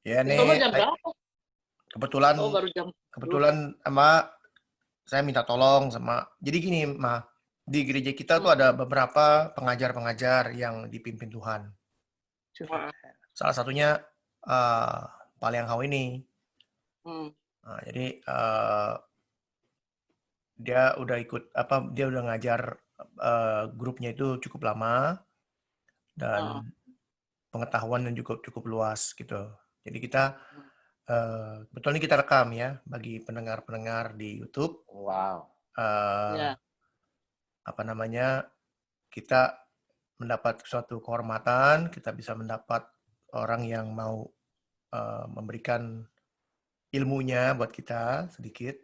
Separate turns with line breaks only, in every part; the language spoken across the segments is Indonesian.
Ya
Di sono
nih,
jam berapa?
kebetulan
Oh, baru jam 10.
kebetulan saya minta tolong sama. Jadi gini, Ma, di gereja kita tuh
Hmm.
ada beberapa pengajar-pengajar yang dipimpin Tuhan.
Cuma,
Salah satunya eh Pak Liang Hao ini.
hmm.
Nah, jadi dia udah ikut dia udah ngajar grupnya itu cukup lama
Oh.
dan pengetahuan dan juga cukup luas gitu. Jadi kita betul ini kita rekam ya bagi pendengar-pendengar di YouTube.
Wow.
Ya.
Apa namanya, kita mendapat suatu kehormatan, kita bisa mendapat orang yang mau memberikan ilmunya buat kita sedikit,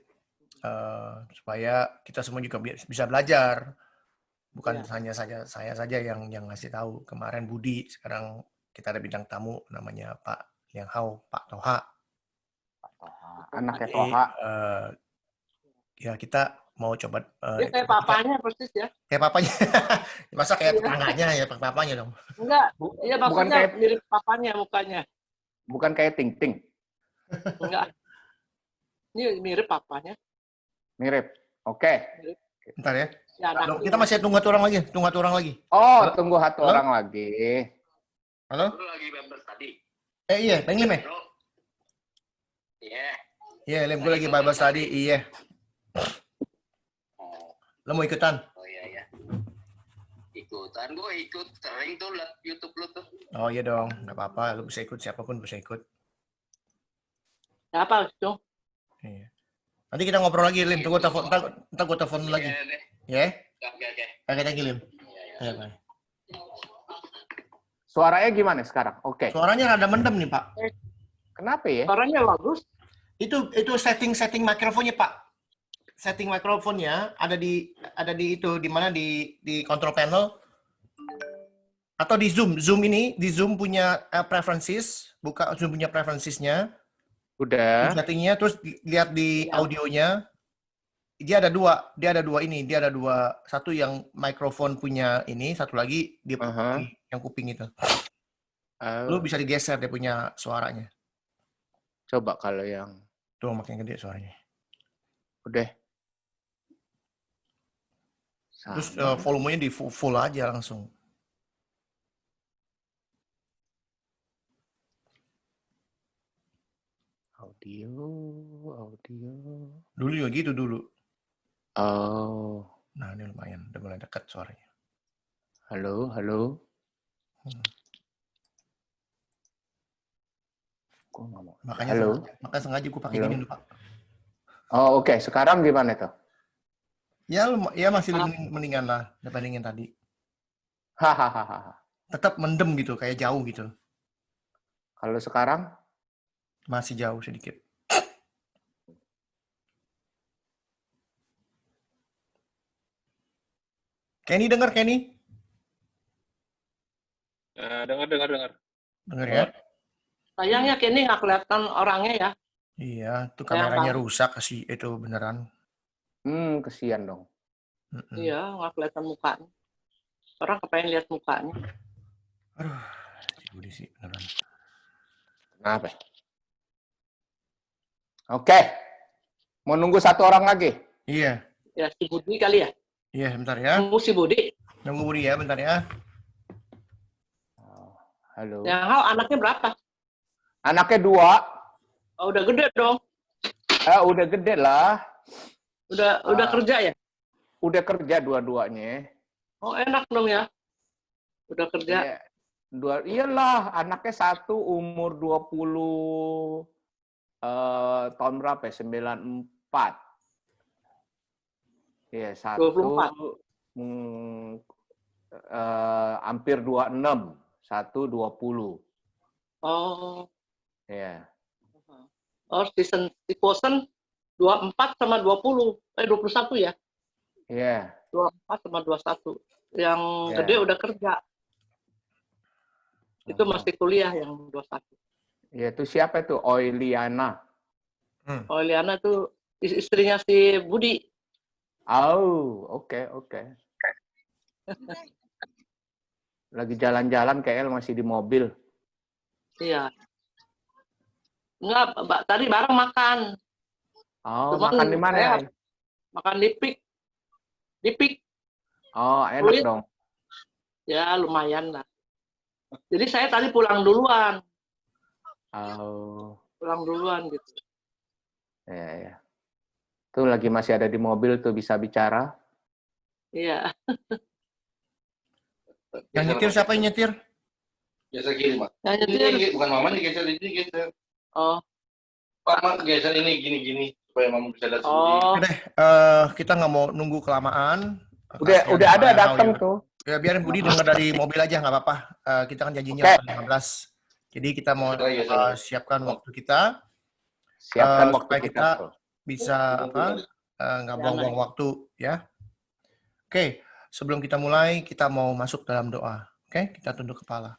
supaya kita semua juga bisa belajar. Bukan
Ya.
hanya saya saja yang ngasih tahu. Kemarin Budi, sekarang kita ada bintang tamu namanya Pak Liang Hao, Pak Toha.
Anaknya
Jadi,
Toha.
ya kita mau coba.
Dia kayak papanya persis ya.
Kayak papanya. Masa kayak
Iya.
tetangganya ya, papanya dong.
Enggak. Iya
Bukan
maksudnya
kayak
mirip papanya mukanya.
bukan kayak Ting Ting.
Enggak. Ini mirip papanya.
Mirip. Oke.
Mirip.
Bentar ya.
Ya,
Kita masih tunggu satu orang lagi.
Oh,
Halo?
tunggu satu
Halo?
orang lagi.
Halo?
Lu lagi members tadi.
Iya, Bang Lim ya?
Iya.
Iya, Lim, gue lagi Bible study. Iya.
Oh,
Lo mau ikutan?
oh iya ya. Ikutan, gue ikut sering tuh liat YouTube lu tuh.
Oh iya dong, nggak apa-apa. Lo bisa ikut, siapapun bisa ikut.
Ya, apa dong?
Iya. Nanti kita ngobrol lagi, Lim. Tunggu telepon, ntar gue telepon lagi.
Iya deh.
Ya?
Oke.
Oke, thank you, Lim.
Iya.
Iya, Pak.
Suaranya gimana sekarang? Oke.
Suaranya rada mendem nih, Pak.
Kenapa ya?
Suaranya bagus.
Itu setting mikrofonnya, Pak. Setting mikrofonnya ada di itu di mana di control panel atau di Zoom. Di Zoom punya preferences, buka Zoom punya preferencesnya.
Udah.
Settingnya terus lihat di audionya. Dia ada dua, satu yang mikrofon punya ini, satu lagi dia yang kuping itu. Lu bisa digeser dia punya suaranya.
Coba kalau yang
Tuh makin gede suaranya.
udah.
Terus volumenya di full aja langsung.
Audio.
Dulu juga gitu dulu.
Oh.
Nah, ini lumayan, udah mulai dekat suaranya.
Halo.
Makanya sengaja gue pakai gini, Pak.
Oh, oke. Sekarang gimana tuh?
Ya masih mendingan lah dibandingin tadi.
Hahaha.
Tetap mendem gitu, kayak jauh gitu.
Kalau sekarang?
Masih jauh sedikit. Kenny dengar, Kenny?
Dengar.
Dengar ya?
Sayangnya Kenny nggak kelihatan orangnya ya.
Iya, tuh kameranya rusak sih itu beneran.
Kesian dong.
Iya, nggak kelihatan mukanya. Orang kepengen lihat mukanya.
Aduh, Budi sih beneran.
Kenapa? Oke. Mau nunggu satu orang lagi?
Iya.
Ya, si Budi kali ya?
Iya, bentar ya.
Nunggu si Budi.
Nunggu Budi ya, bentar ya.
Halo.
Yang Hao anaknya berapa?
Anaknya 2.
Oh, udah gede dong.
Udah gede lah.
Udah kerja ya?
Udah kerja dua-duanya.
Oh, enak dong ya. Udah kerja.
Iyalah, anaknya satu umur 20 tahun berapa ya? 94. Iya, satu
24.
Hampir 26. Satu 20.
Oh.
Iya.
Oh, si Posen 24 sama 20. 21 ya?
Iya.
24 sama 21. Yang gede udah kerja. Itu masih kuliah yang 21.
Iya, itu siapa itu? Oiliana.
Oiliana tuh istrinya si Budi.
Oh, oke. Lagi jalan-jalan kayak masih di mobil.
Iya. Enggak, tadi bareng makan.
Oh,
Cuman
makan di mana?
saya makan di Pik. Di Pik.
Oh, enak
Kulit.
dong.
Ya, lumayan lah. Jadi saya tadi pulang duluan.
Oh,
Pulang duluan gitu.
ya, ya. Tuh lagi masih ada di mobil tuh bisa bicara.
Iya.
Yang nyetir siapa yang nyetir?
Biasa gini, Mak.
Yang
Ini
nyetir.
bukan mama nih geser ini geser.
Oh.
Pak, Mak geser ini gini-gini supaya mama bisa lihat sendiri.
Oh.
Oke deh, kita nggak mau nunggu kelamaan. Kasihan
Udah
Pak
ada
Yang Hao
datang
ya.
tuh.
Ya biarin Budi denger dari mobil aja nggak apa-apa. Kita kan janjinya
Oke.
15. Jadi kita mau
Geser.
siapkan waktu kita
Siapkan waktu
supaya
kita.
kita
tuh.
bisa nggak buang-buang waktu ya. Oke, sebelum kita mulai kita mau masuk dalam doa. Oke, kita tunduk kepala.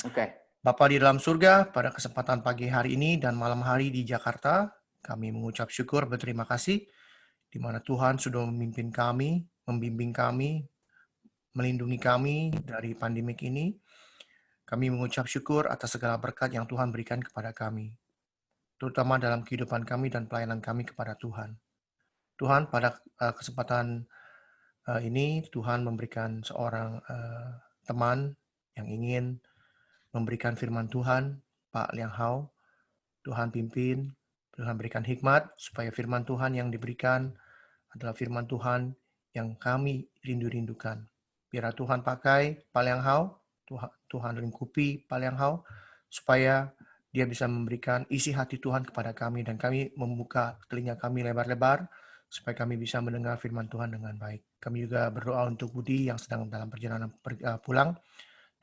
Oke.
Bapa di dalam surga, pada kesempatan pagi hari ini dan malam hari di Jakarta, kami mengucap syukur berterima kasih di mana Tuhan sudah memimpin kami, membimbing kami, melindungi kami dari pandemik ini. Kami mengucap syukur atas segala berkat yang Tuhan berikan kepada kami, terutama dalam kehidupan kami dan pelayanan kami kepada Tuhan. Tuhan, pada kesempatan ini Tuhan memberikan seorang teman yang ingin memberikan firman Tuhan, Pak Liang Hao. Tuhan pimpin, Tuhan berikan hikmat supaya firman Tuhan yang diberikan adalah firman Tuhan yang kami rindu-rindukan. Biar Tuhan pakai Pak Liang Hao, Tuhan lingkupi Pak Liang Hao, supaya dia bisa memberikan isi hati Tuhan kepada kami dan kami membuka telinga kami lebar-lebar supaya kami bisa mendengar firman Tuhan dengan baik. Kami juga berdoa untuk Budi yang sedang dalam perjalanan pulang.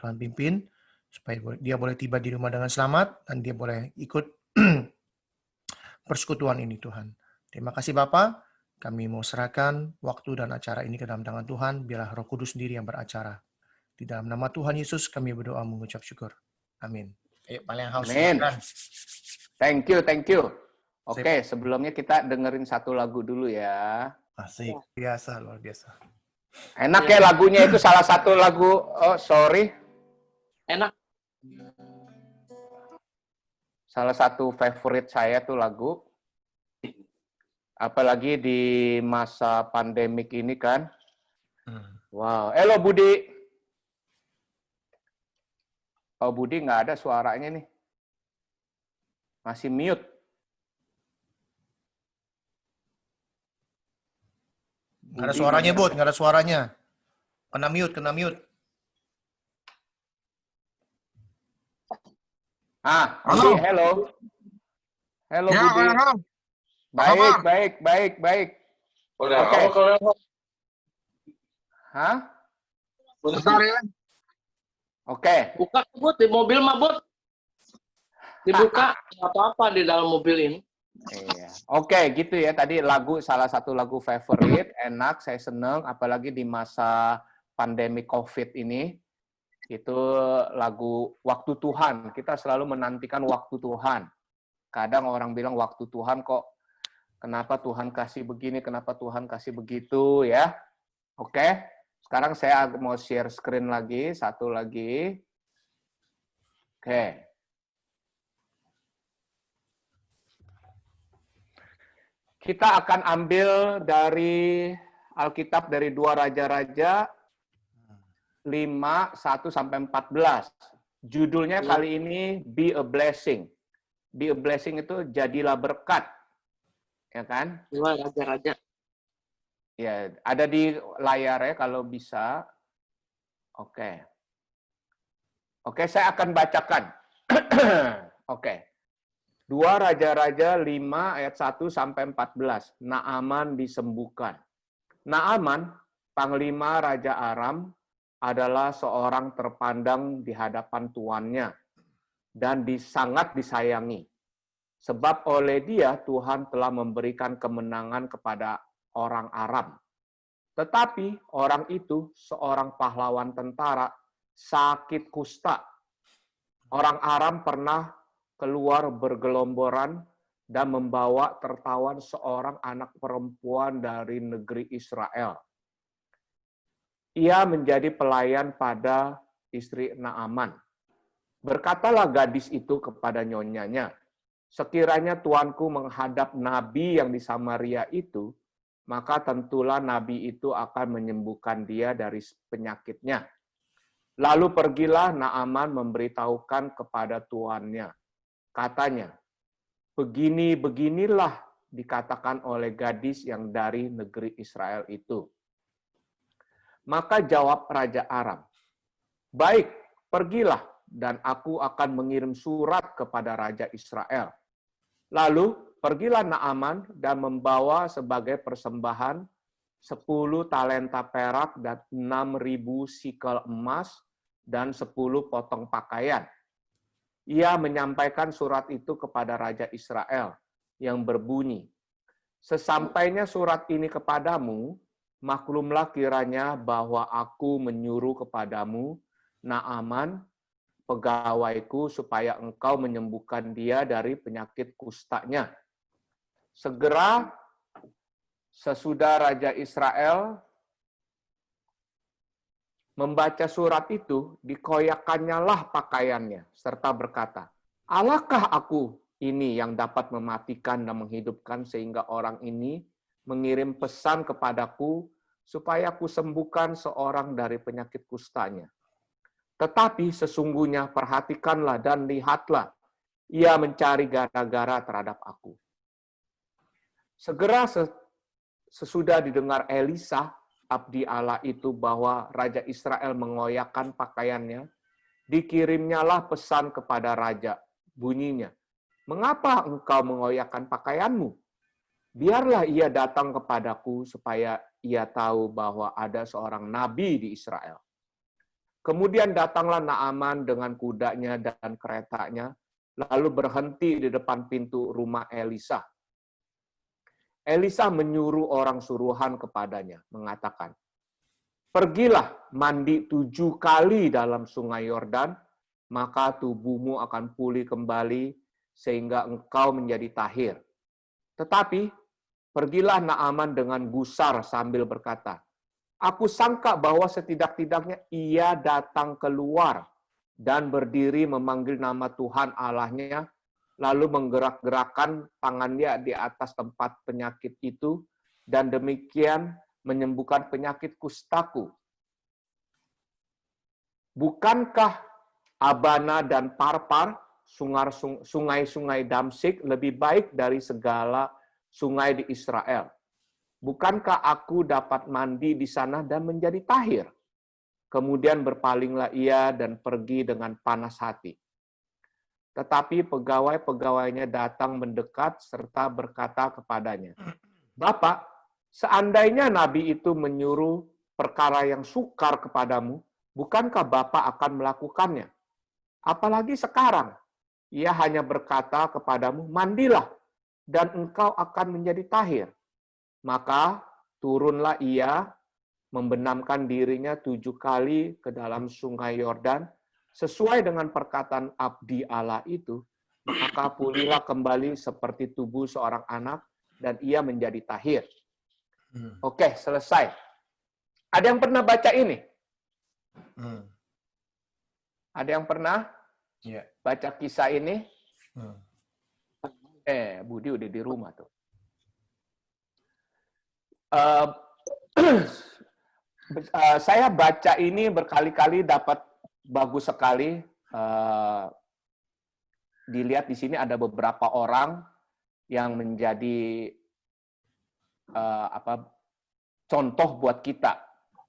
Tuhan pimpin supaya dia boleh tiba di rumah dengan selamat dan dia boleh ikut persekutuan ini Tuhan. Terima kasih Bapa. Kami mau serahkan waktu dan acara ini ke dalam tangan Tuhan. Biarlah Roh Kudus sendiri yang beracara. Di dalam nama Tuhan Yesus kami berdoa mengucap syukur. Amin. Ayo paling haus.
Amin.
Silakan.
Thank you. Oke, sebelumnya kita dengerin satu lagu dulu ya.
Asik. Biasa, luar biasa.
Enak ya lagunya itu salah satu lagu, oh sorry.
Enak.
Salah satu favorit saya tuh lagu. Apalagi di masa pandemik ini kan. Wow. Halo Budi. Oh Budi nggak ada suaranya nih. Masih mute.
Nggak ada suaranya, Bud. Nggak ada suaranya. Kena mute.
Budi, hello. Hello
Ya,
Budi.
halo.
Baik.
Udah,
Oke. Hah?
Bentar ya.
Oke.
Buka, Bud, di mobil mah, Bud. Dibuka, nggak apa-apa di dalam mobil ini.
Iya. Oke, gitu ya. Tadi salah satu lagu favorit, enak, saya seneng, apalagi di masa pandemi COVID ini. Itu lagu Waktu Tuhan. Kita selalu menantikan waktu Tuhan. Kadang orang bilang waktu Tuhan kok, kenapa Tuhan kasih begini, kenapa Tuhan kasih begitu, ya. Oke, sekarang saya mau share screen lagi, satu lagi. Oke. Kita akan ambil dari Alkitab dari 2 Raja-Raja 5:1-14. Judulnya kali ini Be a Blessing. Be a Blessing itu jadilah berkat. Ya kan?
2 Raja-Raja.
Ya, ada di layar ya kalau bisa. Oke. Oke, saya akan bacakan. Oke. 2 Raja-Raja 5 ayat 1-14. Naaman disembuhkan. Naaman, panglima Raja Aram, adalah seorang terpandang di hadapan tuannya dan sangat disayangi. Sebab oleh dia Tuhan telah memberikan kemenangan kepada orang Aram. Tetapi orang itu, seorang pahlawan tentara, sakit kusta. Orang Aram pernah keluar bergelomboran dan membawa tertawan seorang anak perempuan dari negeri Israel. Ia menjadi pelayan pada istri Naaman. Berkatalah gadis itu kepada nyonyanya, sekiranya tuanku menghadap nabi yang di Samaria itu, maka tentulah nabi itu akan menyembuhkan dia dari penyakitnya. Lalu pergilah Naaman memberitahukan kepada tuannya. Katanya, begini-beginilah dikatakan oleh gadis yang dari negeri Israel itu. Maka jawab Raja Aram, baik, pergilah, dan aku akan mengirim surat kepada Raja Israel. Lalu pergilah Naaman dan membawa sebagai persembahan 10 talenta perak dan 6.000 sikel emas dan 10 potong pakaian. Ia menyampaikan surat itu kepada Raja Israel yang berbunyi, sesampainya surat ini kepadamu, maklumlah kiranya bahwa aku menyuruh kepadamu, Naaman, pegawaiku, supaya engkau menyembuhkan dia dari penyakit kustanya. Segera sesudah Raja Israel membaca surat itu, dikoyakannya lah pakaiannya, serta berkata, alakah aku ini yang dapat mematikan dan menghidupkan sehingga orang ini mengirim pesan kepadaku supaya aku sembuhkan seorang dari penyakit kustanya. Tetapi sesungguhnya perhatikanlah dan lihatlah, ia mencari gara-gara terhadap aku. Segera sesudah didengar Elisa, abdi Allah itu, bahwa Raja Israel mengoyakkan pakaiannya, dikirimnyalah pesan kepada Raja, bunyinya, mengapa engkau mengoyakkan pakaianmu? Biarlah ia datang kepadaku supaya ia tahu bahwa ada seorang nabi di Israel. Kemudian datanglah Naaman dengan kudanya dan keretanya, lalu berhenti di depan pintu rumah Elisa. Elisa menyuruh orang suruhan kepadanya, mengatakan, pergilah mandi 7 kali dalam sungai Yordan, maka tubuhmu akan pulih kembali sehingga engkau menjadi tahir. Tetapi pergilah Naaman dengan gusar sambil berkata, aku sangka bahwa setidak-tidaknya ia datang keluar dan berdiri memanggil nama Tuhan Allahnya, lalu menggerak-gerakkan tangannya di atas tempat penyakit itu, dan demikian menyembuhkan penyakit kustaku. Bukankah Abana dan Parpar, sungai-sungai Damsik, lebih baik dari segala sungai di Israel? Bukankah aku dapat mandi di sana dan menjadi tahir? Kemudian berpalinglah ia dan pergi dengan panas hati. Tetapi pegawai-pegawainya datang mendekat serta berkata kepadanya, Bapak, seandainya nabi itu menyuruh perkara yang sukar kepadamu, bukankah Bapak akan melakukannya? Apalagi sekarang, ia hanya berkata kepadamu, mandilah, dan engkau akan menjadi tahir. Maka turunlah ia, membenamkan dirinya 7 kali ke dalam sungai Yordan, sesuai dengan perkataan abdi Allah itu, maka pulihlah kembali seperti tubuh seorang anak, dan ia menjadi tahir. Oke, selesai. Ada yang pernah baca ini? Ada yang pernah baca kisah ini? Budi udah di rumah tuh. Saya baca ini berkali-kali dapat bagus sekali. Dilihat di sini ada beberapa orang yang menjadi contoh buat kita.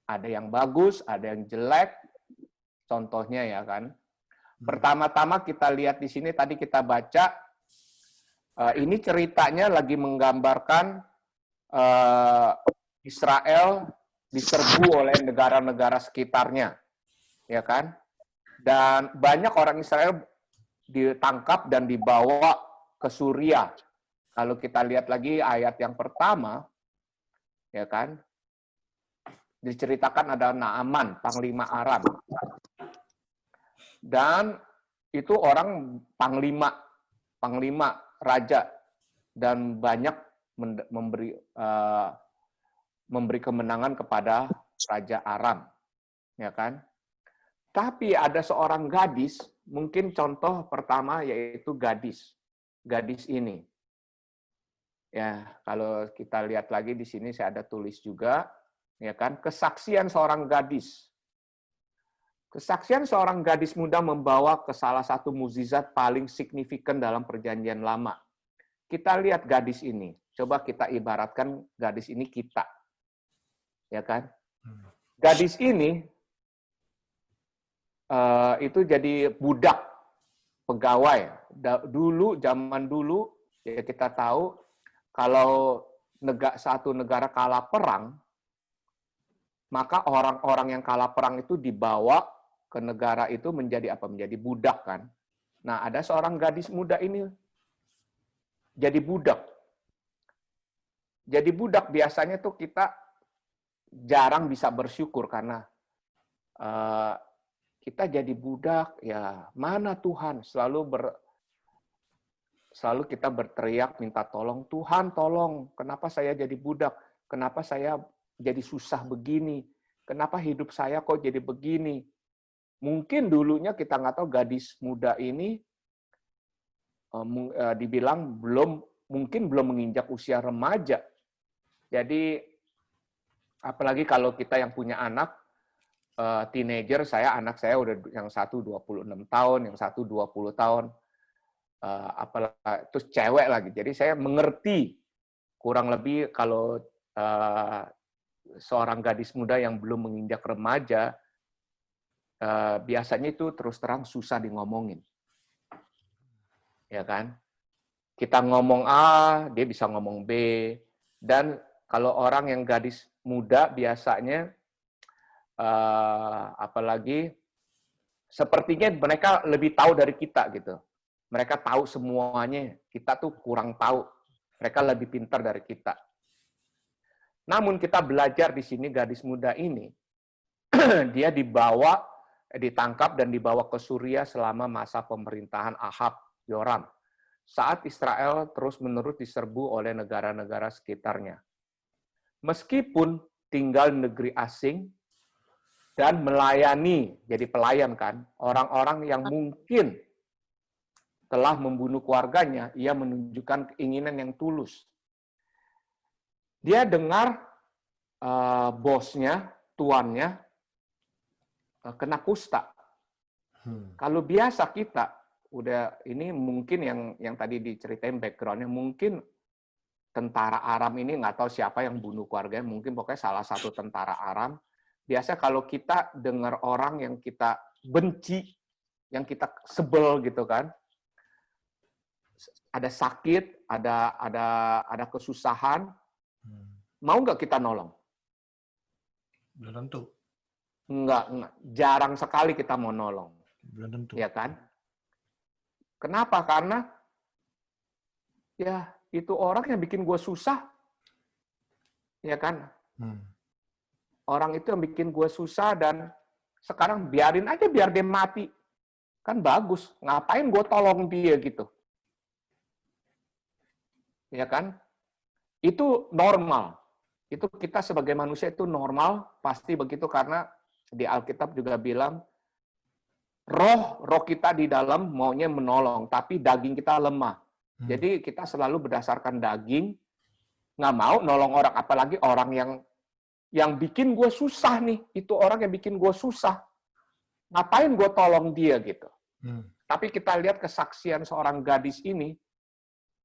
Ada yang bagus, ada yang jelek. Contohnya ya kan. Pertama-tama kita lihat di sini tadi kita baca. Ini ceritanya lagi menggambarkan Israel diserbu oleh negara-negara sekitarnya, ya kan? Dan banyak orang Israel ditangkap dan dibawa ke Suriah. Kalau kita lihat lagi ayat yang pertama, ya kan? Diceritakan ada Naaman, panglima Aram. Dan itu orang panglima raja, dan banyak memberi kemenangan kepada Raja Aram, ya kan? Tapi ada seorang gadis, mungkin contoh pertama yaitu gadis. gadis ini. Ya, kalau kita lihat lagi di sini saya ada tulis juga, ya kan, kesaksian seorang gadis. Kesaksian seorang gadis muda membawa ke salah satu mukjizat paling signifikan dalam Perjanjian Lama. Kita lihat gadis ini. Coba kita ibaratkan gadis ini kita. Ya kan? Gadis ini itu jadi budak pegawai. Dulu, zaman dulu, ya kita tahu, kalau satu negara kalah perang, maka orang-orang yang kalah perang itu dibawa ke negara itu menjadi apa? Menjadi budak kan. Nah, ada seorang gadis muda ini jadi budak. Jadi budak biasanya tuh kita jarang bisa bersyukur karena kita jadi budak, ya mana Tuhan? Selalu kita berteriak minta tolong, Tuhan tolong, kenapa saya jadi budak? Kenapa saya jadi susah begini? Kenapa hidup saya kok jadi begini? Mungkin dulunya kita nggak tahu gadis muda ini dibilang mungkin belum menginjak usia remaja. Jadi apalagi kalau kita yang punya anak, teenager, anak saya udah yang satu 26 tahun, yang satu 20 tahun. Apalagi terus cewek lagi. Jadi saya mengerti kurang lebih kalau seorang gadis muda yang belum menginjak remaja biasanya itu terus terang susah di ngomongin. Ya kan? Kita ngomong A, dia bisa ngomong B. Dan kalau orang yang gadis muda biasanya apalagi sepertinya mereka lebih tahu dari kita gitu. Mereka tahu semuanya, kita tuh kurang tahu. Mereka lebih pintar dari kita. Namun kita belajar di sini gadis muda ini, dia ditangkap dan dibawa ke Suria selama masa pemerintahan Ahab, Yoram. Saat Israel terus-menerus diserbu oleh negara-negara sekitarnya. Meskipun tinggal di negeri asing dan melayani, jadi pelayan kan, orang-orang yang mungkin telah membunuh keluarganya, ia menunjukkan keinginan yang tulus. Dia dengar bosnya, tuannya, kena kusta. Kalau biasa kita, udah ini mungkin yang tadi diceritain background-nya, mungkin tentara Aram ini nggak tahu siapa yang bunuh keluarganya, mungkin pokoknya salah satu tentara Aram. Biasa kalau kita dengar orang yang kita benci, yang kita sebel gitu kan, ada sakit, ada kesusahan, mau nggak kita nolong?
Belum tentu.
Enggak, jarang sekali kita mau nolong.
Belum tentu.
Ya kan? Kenapa? Karena ya itu orang yang bikin gue susah. Ya kan? Orang itu yang bikin gue susah dan sekarang biarin aja biar dia mati. Kan bagus. Ngapain gue tolong dia gitu? Ya kan? Itu normal. Itu kita sebagai manusia itu normal, pasti begitu karena di Alkitab juga bilang roh kita di dalam maunya menolong, tapi daging kita lemah. Jadi kita selalu berdasarkan daging, nggak mau nolong orang, apalagi orang yang bikin gue susah nih, itu orang yang bikin gue susah. Ngapain gue tolong dia gitu? Tapi kita lihat kesaksian seorang gadis ini,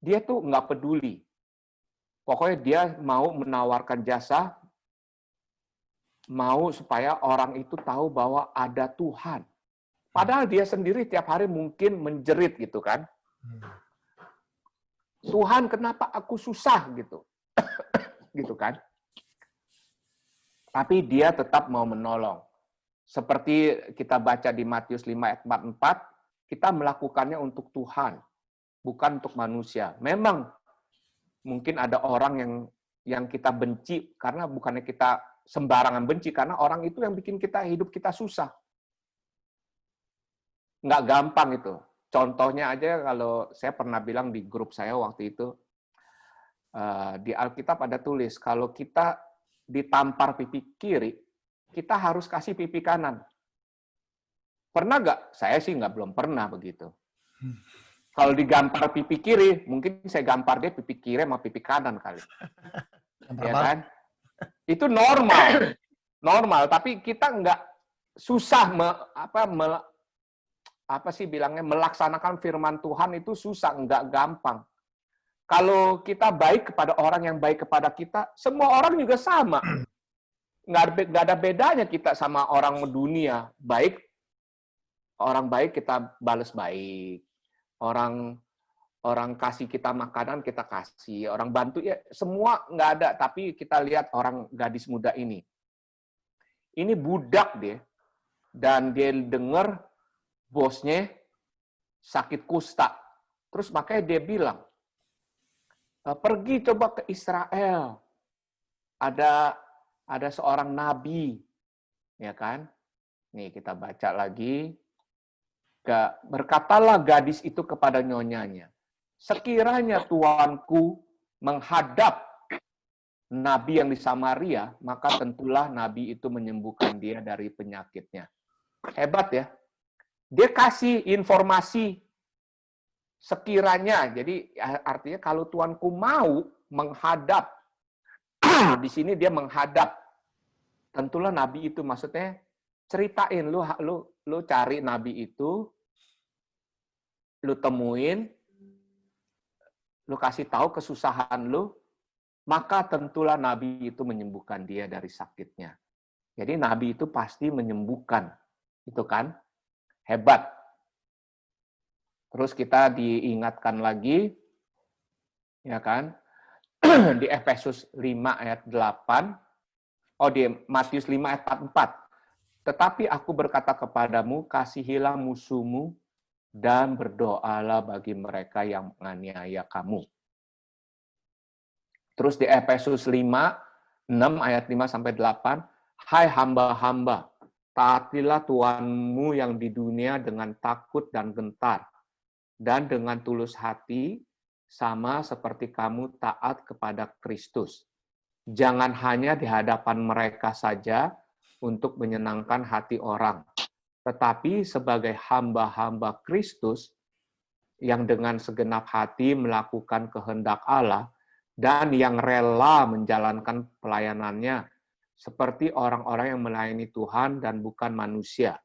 dia tuh nggak peduli. Pokoknya dia mau menawarkan jasa, mau supaya orang itu tahu bahwa ada Tuhan. Padahal dia sendiri tiap hari mungkin menjerit gitu kan. Tuhan, kenapa aku susah gitu. Gitu kan. Tapi dia tetap mau menolong. Seperti kita baca di Matius 5 ayat 44, kita melakukannya untuk Tuhan, bukan untuk manusia. Memang mungkin ada orang yang kita benci karena bukannya kita sembarangan benci, karena orang itu yang bikin hidup kita susah. Nggak gampang itu. Contohnya aja kalau saya pernah bilang di grup saya waktu itu, di Alkitab ada tulis, kalau kita ditampar pipi kiri, kita harus kasih pipi kanan. Pernah nggak? Saya sih belum pernah begitu. Kalau digampar pipi kiri, mungkin saya gampar dia pipi kiri sama pipi kanan kali. Ya kan? Itu normal. Normal, tapi kita nggak susah melaksanakan firman Tuhan itu susah, nggak gampang. Kalau kita baik kepada orang yang baik kepada kita, semua orang juga sama. Nggak ada bedanya kita sama orang dunia. Orang baik kita balas baik. Orang kasih kita makanan, kita kasih. Orang bantu, ya semua nggak ada. Tapi kita lihat orang gadis muda ini. Ini budak dia. Dan dia dengar bosnya sakit kusta. Terus makanya dia bilang, pergi coba ke Israel. Ada seorang nabi. Ya kan? Nih kita baca lagi. Berkatalah gadis itu kepada nyonyanya, sekiranya tuanku menghadap nabi yang di Samaria, maka tentulah nabi itu menyembuhkan dia dari penyakitnya. Hebat ya. Dia kasih informasi sekiranya. Jadi artinya kalau tuanku mau menghadap, di sini dia menghadap. Tentulah nabi itu, maksudnya ceritain, lu cari nabi itu, lu temuin, lu kasih tahu kesusahan lu, maka tentulah nabi itu menyembuhkan dia dari sakitnya. Jadi nabi itu pasti menyembuhkan. Itu kan hebat. Terus kita diingatkan lagi, ya kan, di Efesus 5 ayat 8, di Matius 5 ayat 4. Tetapi aku berkata kepadamu, kasihilah musuhmu dan berdoalah bagi mereka yang menganiaya kamu. Terus di Efesus 5, 6 ayat 5 sampai 8, hai hamba-hamba, taatilah Tuhanmu yang di dunia dengan takut dan gentar, dan dengan tulus hati, sama seperti kamu taat kepada Kristus. Jangan hanya di hadapan mereka saja untuk menyenangkan hati orang, tetapi sebagai hamba-hamba Kristus yang dengan segenap hati melakukan kehendak Allah dan yang rela menjalankan pelayanannya seperti orang-orang yang melayani Tuhan dan bukan manusia.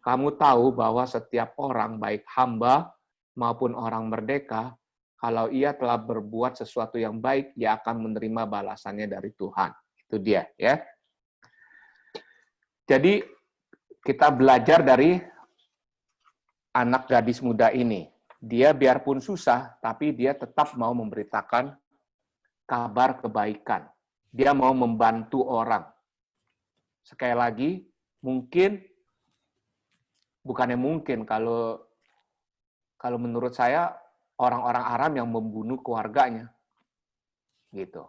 Kamu tahu bahwa setiap orang, baik hamba maupun orang merdeka, kalau ia telah berbuat sesuatu yang baik, ia akan menerima balasannya dari Tuhan. Itu dia, ya. Jadi kita belajar dari anak gadis muda ini. Dia biarpun susah, tapi dia tetap mau memberitakan kabar kebaikan. Dia mau membantu orang. Sekali lagi, bukannya mungkin kalau menurut saya orang-orang Aram yang membunuh keluarganya. Gitu.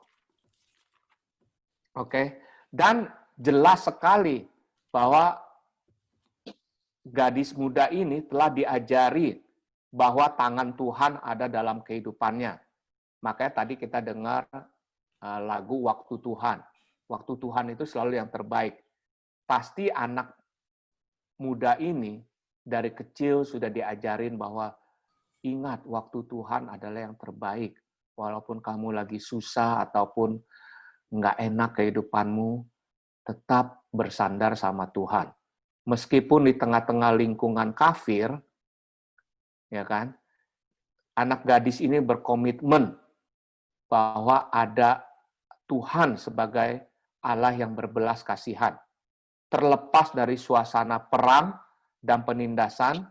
Oke. Dan jelas sekali bahwa gadis muda ini telah diajari bahwa tangan Tuhan ada dalam kehidupannya. Makanya tadi kita dengar lagu Waktu Tuhan. Waktu Tuhan itu selalu yang terbaik. Pasti anak muda ini dari kecil sudah diajarin bahwa ingat waktu Tuhan adalah yang terbaik. Walaupun kamu lagi susah ataupun nggak enak kehidupanmu, tetap bersandar sama Tuhan. Meskipun di tengah-tengah lingkungan kafir, ya kan, anak gadis ini berkomitmen bahwa ada Tuhan sebagai Allah yang berbelas kasihan. Terlepas dari suasana perang dan penindasan,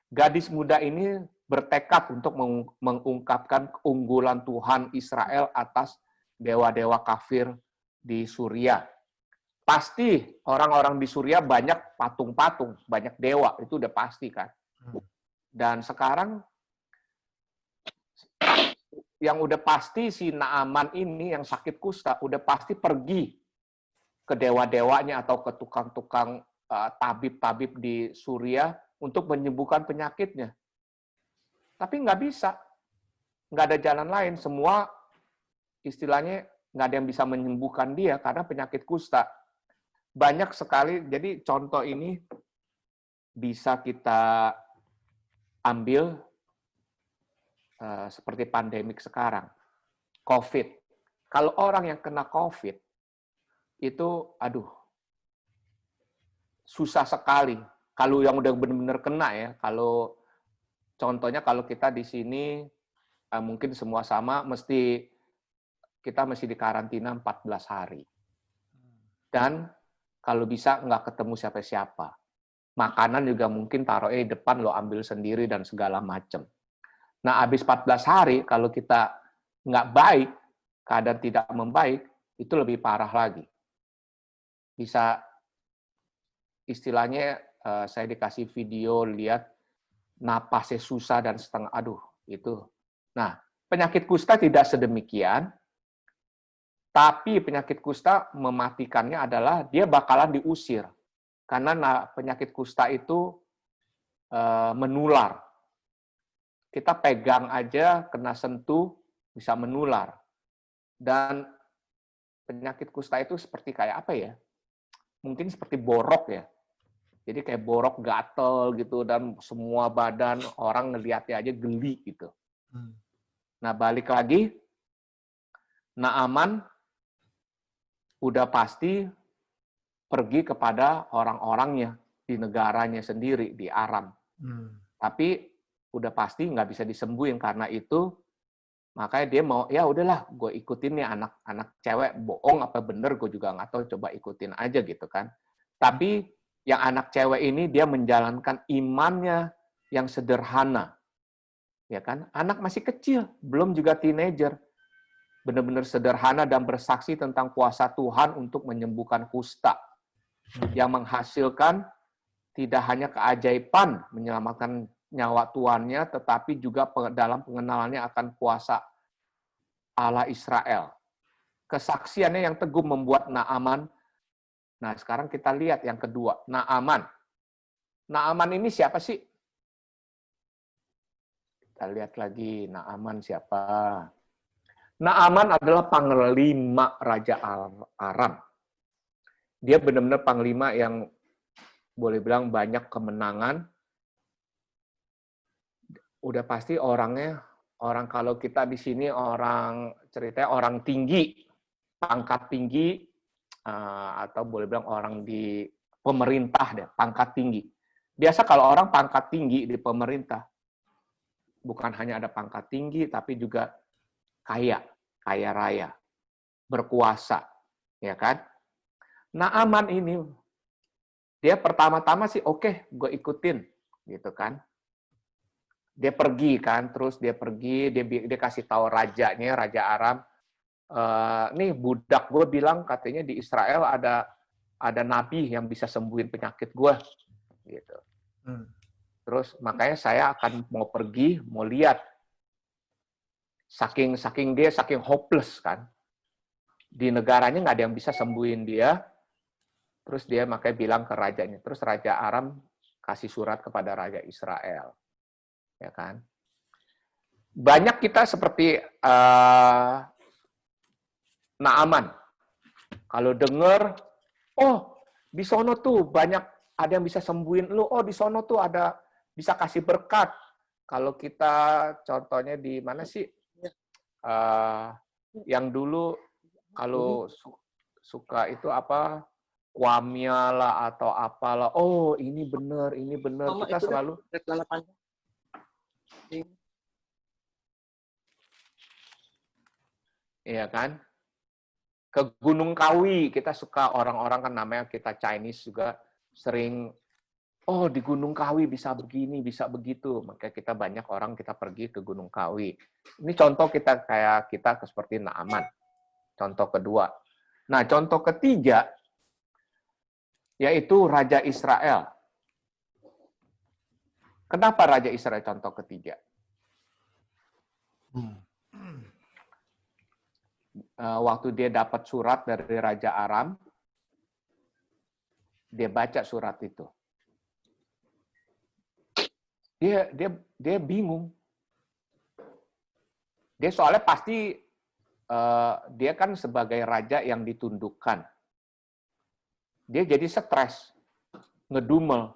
gadis muda ini bertekad untuk mengungkapkan keunggulan Tuhan Israel atas dewa-dewa kafir di Suria. Pasti orang-orang di Suria banyak patung-patung, banyak dewa, itu udah pasti kan. Dan sekarang yang udah pasti si Naaman ini yang sakit kusta udah pasti pergi ke dewa-dewanya atau ke tukang-tukang tabib-tabib di Suria untuk menyembuhkan penyakitnya. Tapi nggak bisa. Nggak ada jalan lain. Semua istilahnya nggak ada yang bisa menyembuhkan dia karena penyakit kusta. Banyak sekali, jadi contoh ini bisa kita ambil seperti pandemik sekarang, COVID. Kalau orang yang kena COVID, itu, aduh, susah sekali. Kalau yang udah benar-benar kena ya, kalau contohnya kalau kita di sini, mungkin semua sama, kita mesti dikarantina 14 hari. Dan kalau bisa nggak ketemu siapa-siapa. Makanan juga mungkin taruhnya di depan, lo ambil sendiri dan segala macam. Nah, habis 14 hari, kalau kita nggak baik, keadaan tidak membaik, itu lebih parah lagi. Bisa, istilahnya, saya dikasih video, lihat, napasnya susah dan setengah, aduh, itu. Nah, penyakit kusta tidak sedemikian, tapi penyakit kusta mematikannya adalah dia bakalan diusir. Karena penyakit kusta itu menular. Kita pegang aja, kena sentuh, bisa menular. Dan penyakit kusta itu seperti kayak apa ya? Mungkin seperti borok ya. Jadi kayak borok gatel gitu, dan semua badan orang ngeliatnya aja geli gitu. Nah, balik lagi, Naaman udah pasti pergi kepada orang-orangnya di negaranya sendiri, di Aram. Tapi udah pasti nggak bisa disembuhin, karena itu makanya dia mau, ya udahlah, gue ikutin nih anak cewek, bohong apa bener gue juga nggak tahu, coba ikutin aja gitu kan. Tapi yang anak cewek ini dia menjalankan imannya yang sederhana, ya kan? Anak masih kecil, belum juga teenager, benar-benar sederhana dan bersaksi tentang kuasa Tuhan untuk menyembuhkan kusta, yang menghasilkan tidak hanya keajaiban menyelamatkan nyawa tuannya, tetapi juga dalam pengenalannya akan kuasa Allah Israel. Kesaksiannya yang teguh membuat Naaman. Nah, sekarang kita lihat yang kedua, Naaman. Naaman ini siapa sih? Kita lihat lagi, Naaman siapa? Naaman adalah panglima Raja Aram. Dia benar-benar panglima yang boleh bilang banyak kemenangan. Udah pasti orangnya, kalau kita di sini ceritanya orang tinggi, pangkat tinggi, atau boleh bilang orang di pemerintah deh, pangkat tinggi. Biasa kalau orang pangkat tinggi di pemerintah, bukan hanya ada pangkat tinggi, tapi juga kaya raya, berkuasa, ya kan? Naaman ini, dia pertama-tama sih oke, gue ikutin, gitu kan. Dia pergi kan, terus dia kasih tahu rajanya, Raja Aram, nih budak gue bilang katanya di Israel ada nabi yang bisa sembuhin penyakit gue, gitu. Terus makanya saya akan mau pergi, mau lihat. Saking hopeless kan, di negaranya nggak ada yang bisa sembuhin dia. Terus dia makanya bilang ke rajanya. Terus Raja Aram kasih surat kepada Raja Israel, ya kan. Banyak kita seperti Naaman. Kalau dengar, oh di sono tuh banyak ada yang bisa sembuhin lu. Oh di sono tuh ada bisa kasih berkat. Kalau kita contohnya di mana sih? Yang dulu kalau suka itu apa? Kuamia lah atau apalah. Oh ini benar.
Mama,
Kita selalu. Iya kan? Ke Gunung Kawi, kita suka, orang-orang kan namanya kita Chinese juga sering, oh di Gunung Kawi bisa begini, bisa begitu. Makanya kita banyak orang kita pergi ke Gunung Kawi. Ini contoh kita seperti Naaman. Contoh kedua. Nah, contoh ketiga, yaitu Raja Israel. Kenapa Raja Israel contoh ketiga? Waktu dia dapat surat dari Raja Aram, dia baca surat itu. Dia bingung. Dia soalnya pasti dia kan sebagai raja yang ditundukkan. Dia jadi stres, ngedumel.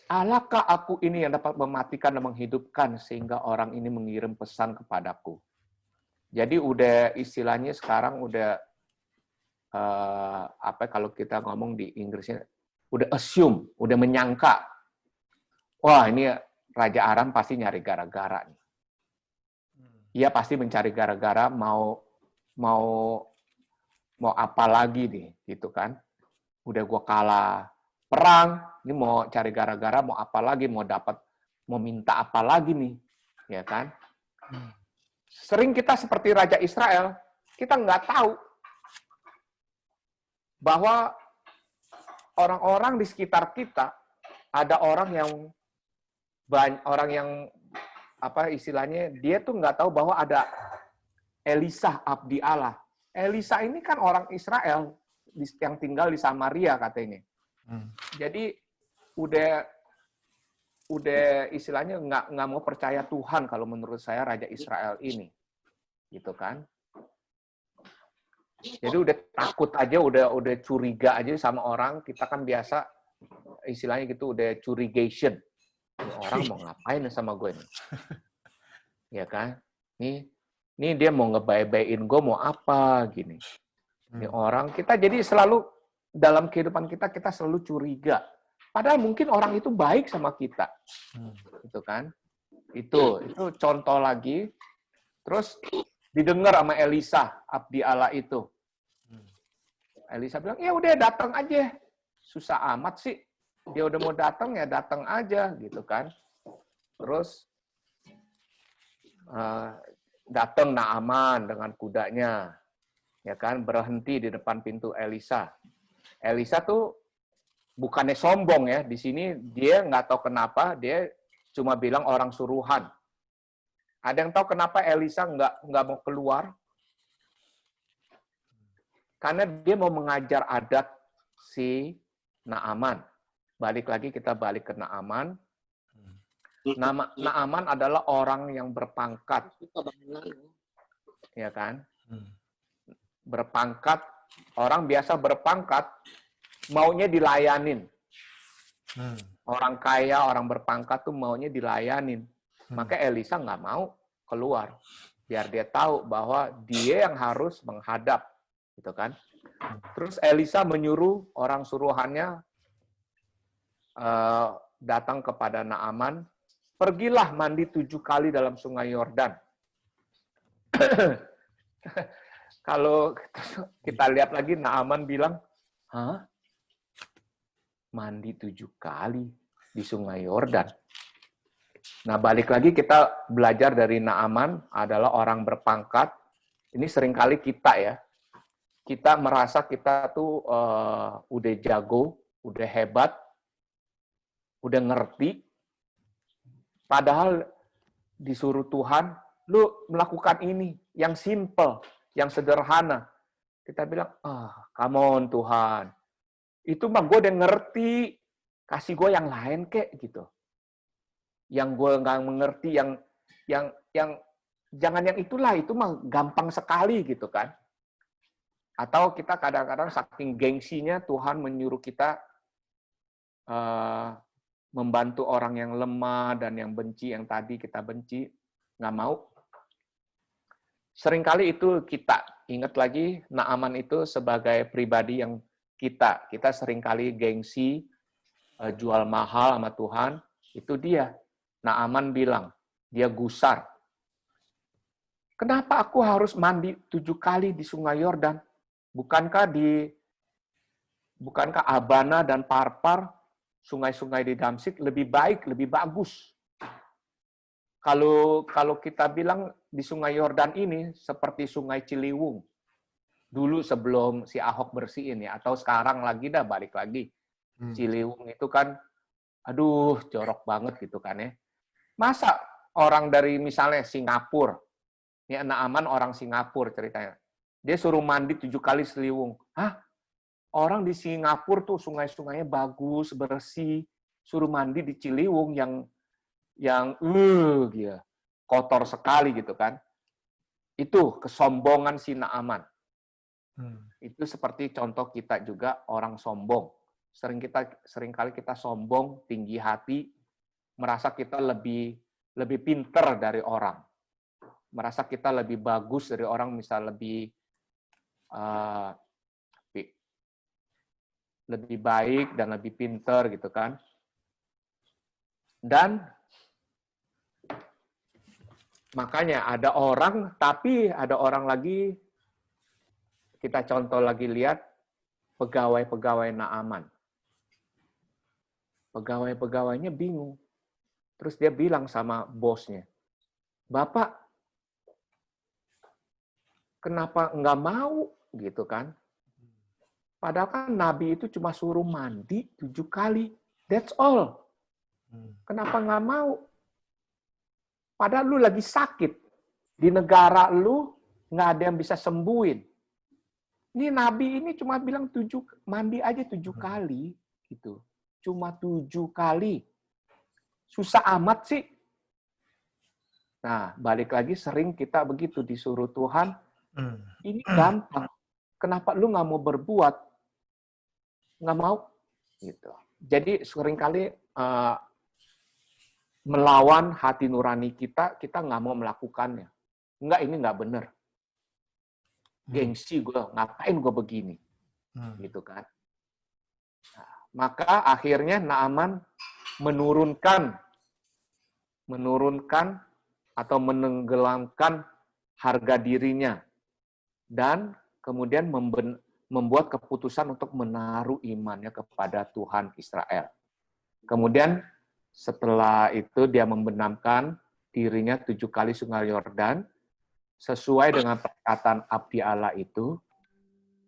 Allahkah aku ini yang dapat mematikan dan menghidupkan sehingga orang ini mengirim pesan kepadaku. Jadi udah istilahnya sekarang udah apa kalau kita ngomong di Inggrisnya udah assume, udah menyangka. Wah, ini Raja Aram pasti nyari gara-gara nih. Ia pasti mencari gara-gara mau apa lagi nih, gitu kan. Udah gua kalah perang, ini mau cari gara-gara, mau apa lagi, mau minta apa lagi nih, ya kan? Sering kita seperti Raja Israel, kita nggak tahu bahwa orang-orang di sekitar kita ada orang yang apa istilahnya, dia tuh nggak tahu bahwa ada Elisa abdi Allah. Elisa ini kan orang Israel yang tinggal di Samaria katanya. Jadi udah istilahnya nggak mau percaya Tuhan kalau menurut saya Raja Israel ini, gitu kan? Jadi udah takut aja, udah curiga aja sama orang. Kita kan biasa istilahnya gitu udah curigation. Ini orang mau ngapain sama gue nih? Ya kan? Nih dia mau ngebaik-baikin gue mau apa gini. Ini orang kita jadi selalu dalam kehidupan kita selalu curiga. Padahal mungkin orang itu baik sama kita. Gitu kan? Itu contoh lagi. Terus didengar sama Elisa, abdi Allah itu. Elisa bilang, ya udah datang aja. Susah amat sih. Dia udah mau datang ya datang aja gitu kan. Terus datang Naaman dengan kudanya. Ya kan, berhenti di depan pintu Elisa. Elisa tuh bukannya sombong ya, di sini dia nggak tahu kenapa, dia cuma bilang orang suruhan. Ada yang tahu kenapa Elisa nggak mau keluar? Karena dia mau mengajar adat si Naaman. Kita balik ke Naaman. Naaman adalah orang yang berpangkat. Ya kan? Berpangkat, orang biasa berpangkat, maunya dilayanin. Orang kaya, orang berpangkat tuh maunya dilayanin. Maka Elisa nggak mau keluar. Biar dia tahu bahwa dia yang harus menghadap. Gitu kan. Terus Elisa menyuruh orang suruhannya datang kepada Naaman, pergilah mandi 7 kali dalam sungai Yordan. Kalau kita lihat lagi, Naaman bilang, hah? Mandi 7 kali di sungai Yordan. Nah, balik lagi kita belajar dari Naaman adalah orang berpangkat. Ini seringkali kita ya, kita merasa kita tuh udah jago, udah hebat, udah ngerti. Padahal disuruh Tuhan, lu melakukan ini yang simple, yang sederhana. Kita bilang, come on Tuhan. Itu mah gue udah ngerti, kasih gue yang lain kek gitu. Yang gue nggak mengerti, yang jangan yang itulah, itu mah gampang sekali gitu kan. Atau kita kadang-kadang saking gengsinya Tuhan menyuruh kita membantu orang yang lemah dan yang benci, yang tadi kita benci, nggak mau. Seringkali itu kita, ingat lagi, Naaman itu sebagai pribadi yang kita seringkali gengsi, jual mahal sama Tuhan, itu dia. Naaman bilang, dia gusar. Kenapa aku harus mandi 7 kali di sungai Yordan? Bukankah Abana dan Parpar, sungai-sungai di Damsik lebih baik, lebih bagus? Kalau kita bilang di sungai Yordan ini seperti sungai Ciliwung. Dulu sebelum si Ahok bersihin ya, atau sekarang lagi dah balik lagi. Ciliwung itu kan, aduh jorok banget gitu kan ya. Masa orang dari misalnya Singapura, ini Naaman orang Singapura ceritanya, dia suruh mandi 7 kali Ciliwung. Hah? Orang di Singapura tuh sungai-sungainya bagus, bersih, suruh mandi di Ciliwung yang gitu, kotor sekali gitu kan. Itu kesombongan si Naaman. Itu seperti contoh kita juga orang sombong. Seringkali kita sombong, tinggi hati, merasa kita lebih pinter dari orang, merasa kita lebih bagus dari orang, misal lebih baik dan lebih pinter gitu kan. Dan makanya ada orang lagi, kita contoh lagi lihat pegawai-pegawai Naaman. Pegawai-pegawainya bingung. Terus dia bilang sama bosnya, "Bapak, kenapa nggak mau?" Gitu kan. Padahal kan Nabi itu cuma suruh mandi 7 kali. That's all. Kenapa nggak mau? Padahal lu lagi sakit. Di negara lu nggak ada yang bisa sembuhin. Ini Nabi ini cuma bilang mandi aja 7 kali. Gitu. Cuma 7 kali. Susah amat sih. Nah, balik lagi sering kita begitu disuruh Tuhan, ini gampang. Kenapa lu nggak mau berbuat? Nggak mau? Gitu. Jadi seringkali melawan hati nurani kita nggak mau melakukannya. Enggak, ini nggak benar. Gengsi gue, ngapain gue begini? Gitu kan. Nah, maka akhirnya Naaman menurunkan atau menenggelamkan harga dirinya dan kemudian membuat keputusan untuk menaruh imannya kepada Tuhan Israel. Kemudian setelah itu dia membenamkan dirinya 7 kali sungai Yordan sesuai dengan perkataan abdi Allah itu.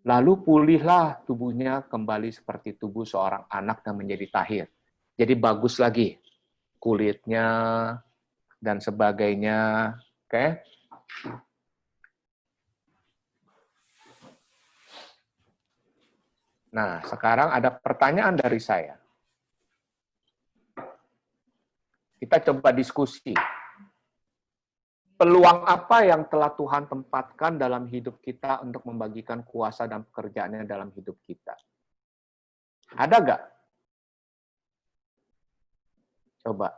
Lalu pulihlah tubuhnya kembali seperti tubuh seorang anak dan menjadi tahir. Jadi bagus lagi kulitnya dan sebagainya. Oke. Nah, sekarang ada pertanyaan dari saya. Kita coba diskusi. Peluang apa yang telah Tuhan tempatkan dalam hidup kita untuk membagikan kuasa dan pekerjaannya dalam hidup kita? Ada nggak? Coba.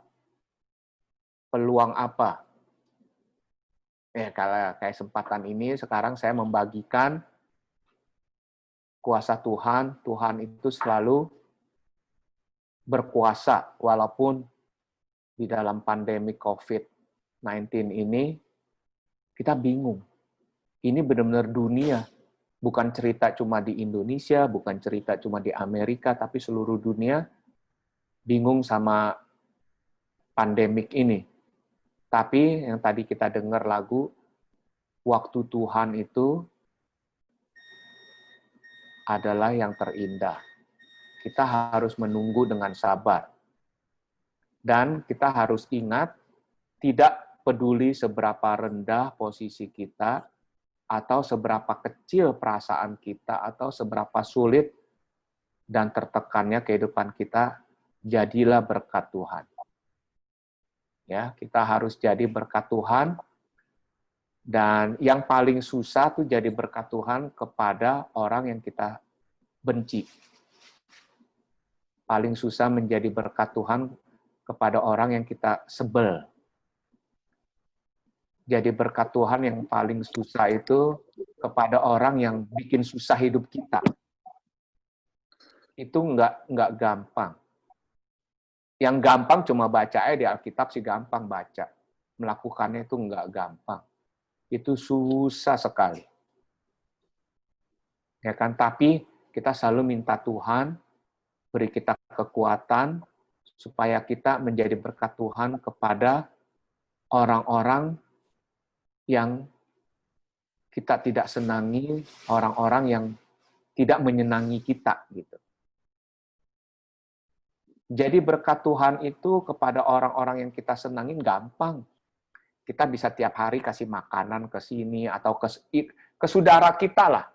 Peluang apa? Kalau kayak kesempatan ini, sekarang saya membagikan kuasa Tuhan. Tuhan itu selalu berkuasa, walaupun di dalam pandemi COVID-19 ini, kita bingung. Ini benar-benar dunia. Bukan cerita cuma di Indonesia, bukan cerita cuma di Amerika, tapi seluruh dunia bingung sama pandemik ini. Tapi yang tadi kita dengar lagu, waktu Tuhan itu adalah yang terindah. Kita harus menunggu dengan sabar. Dan kita harus ingat, tidak peduli seberapa rendah posisi kita, atau seberapa kecil perasaan kita, atau seberapa sulit dan tertekannya kehidupan kita, jadilah berkat Tuhan. Ya, kita harus jadi berkat Tuhan, dan yang paling susah tuh jadi berkat Tuhan kepada orang yang kita benci. Paling susah menjadi berkat Tuhan kepada orang yang kita sebel. Jadi berkat Tuhan yang paling susah itu kepada orang yang bikin susah hidup kita. Itu nggak gampang. Yang gampang cuma baca aja di Alkitab sih gampang baca. Melakukannya itu nggak gampang. Itu susah sekali. Ya kan? Tapi kita selalu minta Tuhan beri kita kekuatan supaya kita menjadi berkat Tuhan kepada orang-orang yang kita tidak senangi, orang-orang yang tidak menyenangi kita gitu. Jadi berkat Tuhan itu kepada orang-orang yang kita senangin gampang. Kita bisa tiap hari kasih makanan ke sini atau ke saudara kita lah.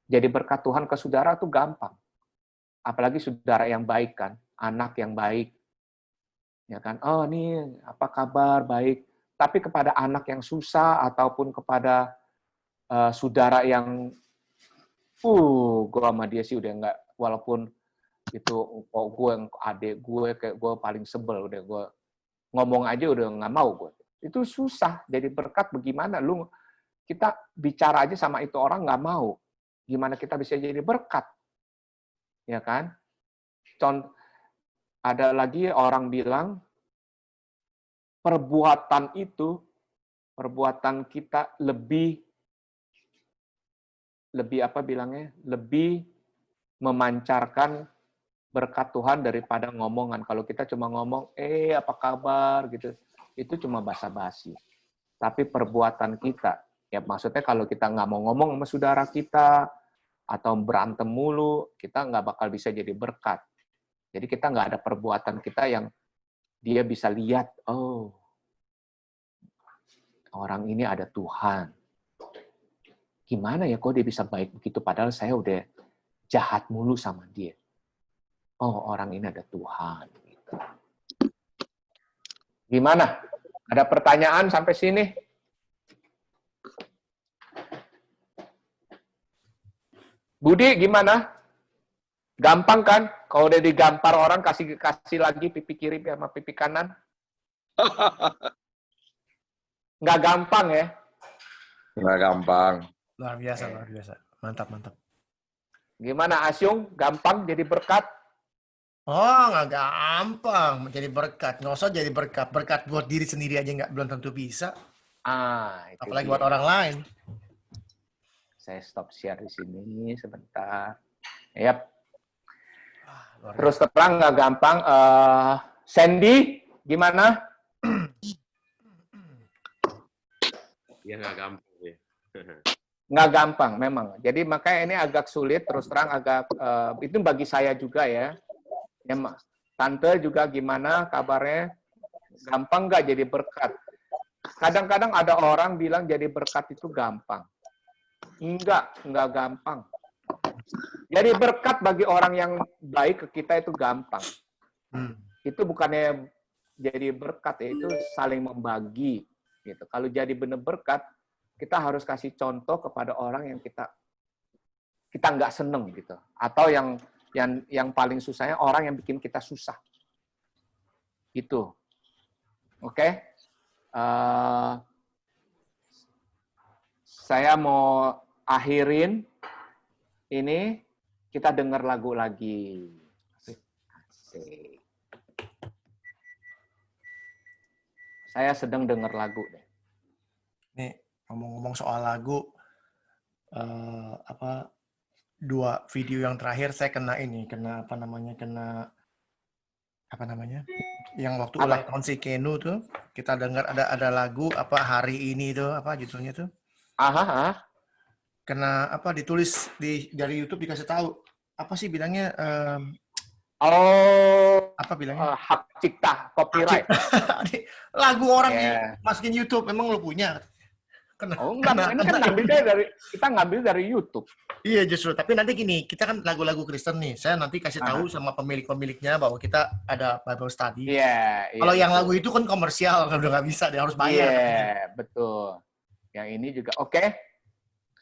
Jadi berkat Tuhan ke saudara itu gampang. Apalagi saudara yang baik kan, anak yang baik. Ya kan? Oh, ini apa kabar? Baik. Tapi kepada anak yang susah ataupun kepada saudara yang gua sama dia sih udah enggak, walaupun Itu kok gue, adik gue, kayak gue paling sebel, udah gue ngomong aja udah nggak mau gue. Itu susah, jadi berkat bagaimana? Kita bicara aja sama itu orang nggak mau. Gimana kita bisa jadi berkat? Ya kan? Ada lagi orang bilang, perbuatan kita lebih apa bilangnya? Lebih memancarkan berkat Tuhan daripada ngomongan. Kalau kita cuma ngomong, apa kabar gitu, itu cuma basa-basi. Tapi perbuatan kita, ya maksudnya kalau kita nggak mau ngomong sama saudara kita, atau berantem mulu, kita nggak bakal bisa jadi berkat. Jadi kita nggak ada perbuatan kita yang dia bisa lihat, oh, orang ini ada Tuhan. Gimana ya kok dia bisa baik begitu, padahal saya udah jahat mulu sama dia. Oh, orang ini ada Tuhan. Gimana? Ada pertanyaan sampai sini? Budi, gimana? Gampang kan? Kalau udah digampar orang, kasih lagi pipi kiri sama pipi kanan? Nggak gampang ya?
Nggak gampang.
Luar biasa, luar biasa. Mantap, mantap.
Gimana, Asyung? Gampang jadi berkat?
Oh, nggak gampang menjadi berkat. Nggak usah jadi berkat. Berkat buat diri sendiri aja belum tentu bisa.
Itu
Apalagi
dia.
buat orang lain.
Saya stop share di sini sebentar. Yap.
Luar biasa.
Terus terang nggak gampang. Sandy, gimana?
Ya nggak gampang ya.
Nggak gampang memang. Jadi makanya ini agak sulit, terus terang agak, itu bagi saya juga ya. Tante juga gimana kabarnya? Gampang nggak jadi berkat? Kadang-kadang ada orang bilang jadi berkat itu gampang. Enggak gampang. Jadi berkat bagi orang yang baik ke kita itu gampang. Itu bukannya jadi berkat ya, itu saling membagi. Gitu. Kalau jadi benar berkat, kita harus kasih contoh kepada orang yang kita nggak seneng gitu, atau yang paling susahnya orang yang bikin kita susah. Itu, oke? Saya mau akhirin ini, kita dengar lagu lagi. Asik. Saya sedang dengar lagu deh.
Nih, ngomong-ngomong soal lagu, dua video yang terakhir saya kena yang waktu ulang tahun si Kenu tuh, kita dengar ada lagu hari ini tuh, judulnya tuh. Kena ditulis dari YouTube, dikasih tahu apa sih bilangnya,
hak cipta, copyright.
Lagu orang dimasukin YouTube, memang lo punya?
Enggak, ini kan kita ngambil dari YouTube.
Iya justru, tapi nanti gini, kita kan lagu-lagu Kristen nih, saya nanti kasih tahu sama pemilik-pemiliknya bahwa kita ada Bible study. Kalau yang lagu itu kan komersial, udah nggak bisa, dia harus bayar.
Iya, betul. Yang ini juga oke.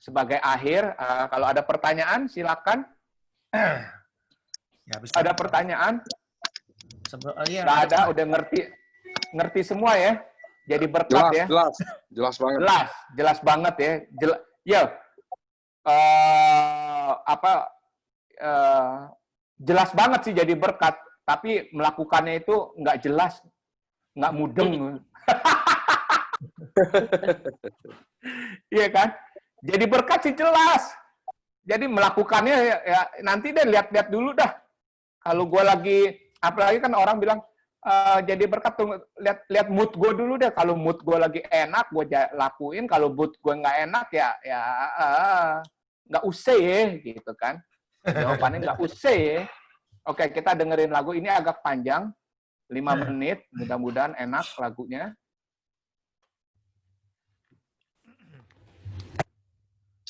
Sebagai akhir, kalau ada pertanyaan silakan.
Ya,
ada pertanyaan?
Iya,
nggak ada, udah ngerti semua ya. Jadi berkat
Jelas banget.
Jelas banget ya. Jelas banget sih jadi berkat, tapi melakukannya itu nggak jelas, nggak mudeng. Iya kan? Jadi berkat sih jelas. Jadi melakukannya ya nanti deh lihat-lihat dulu dah. Kalau gue lagi, apalagi kan orang bilang, jadi berkat tuh lihat mood gue dulu deh. Kalau mood gue lagi enak, gue lakuin. Kalau mood gue nggak enak ya nggak usah ya, gitu kan. Jawabannya nggak usah ya. Oke, kita dengerin lagu ini agak panjang, 5 menit. Mudah-mudahan enak lagunya.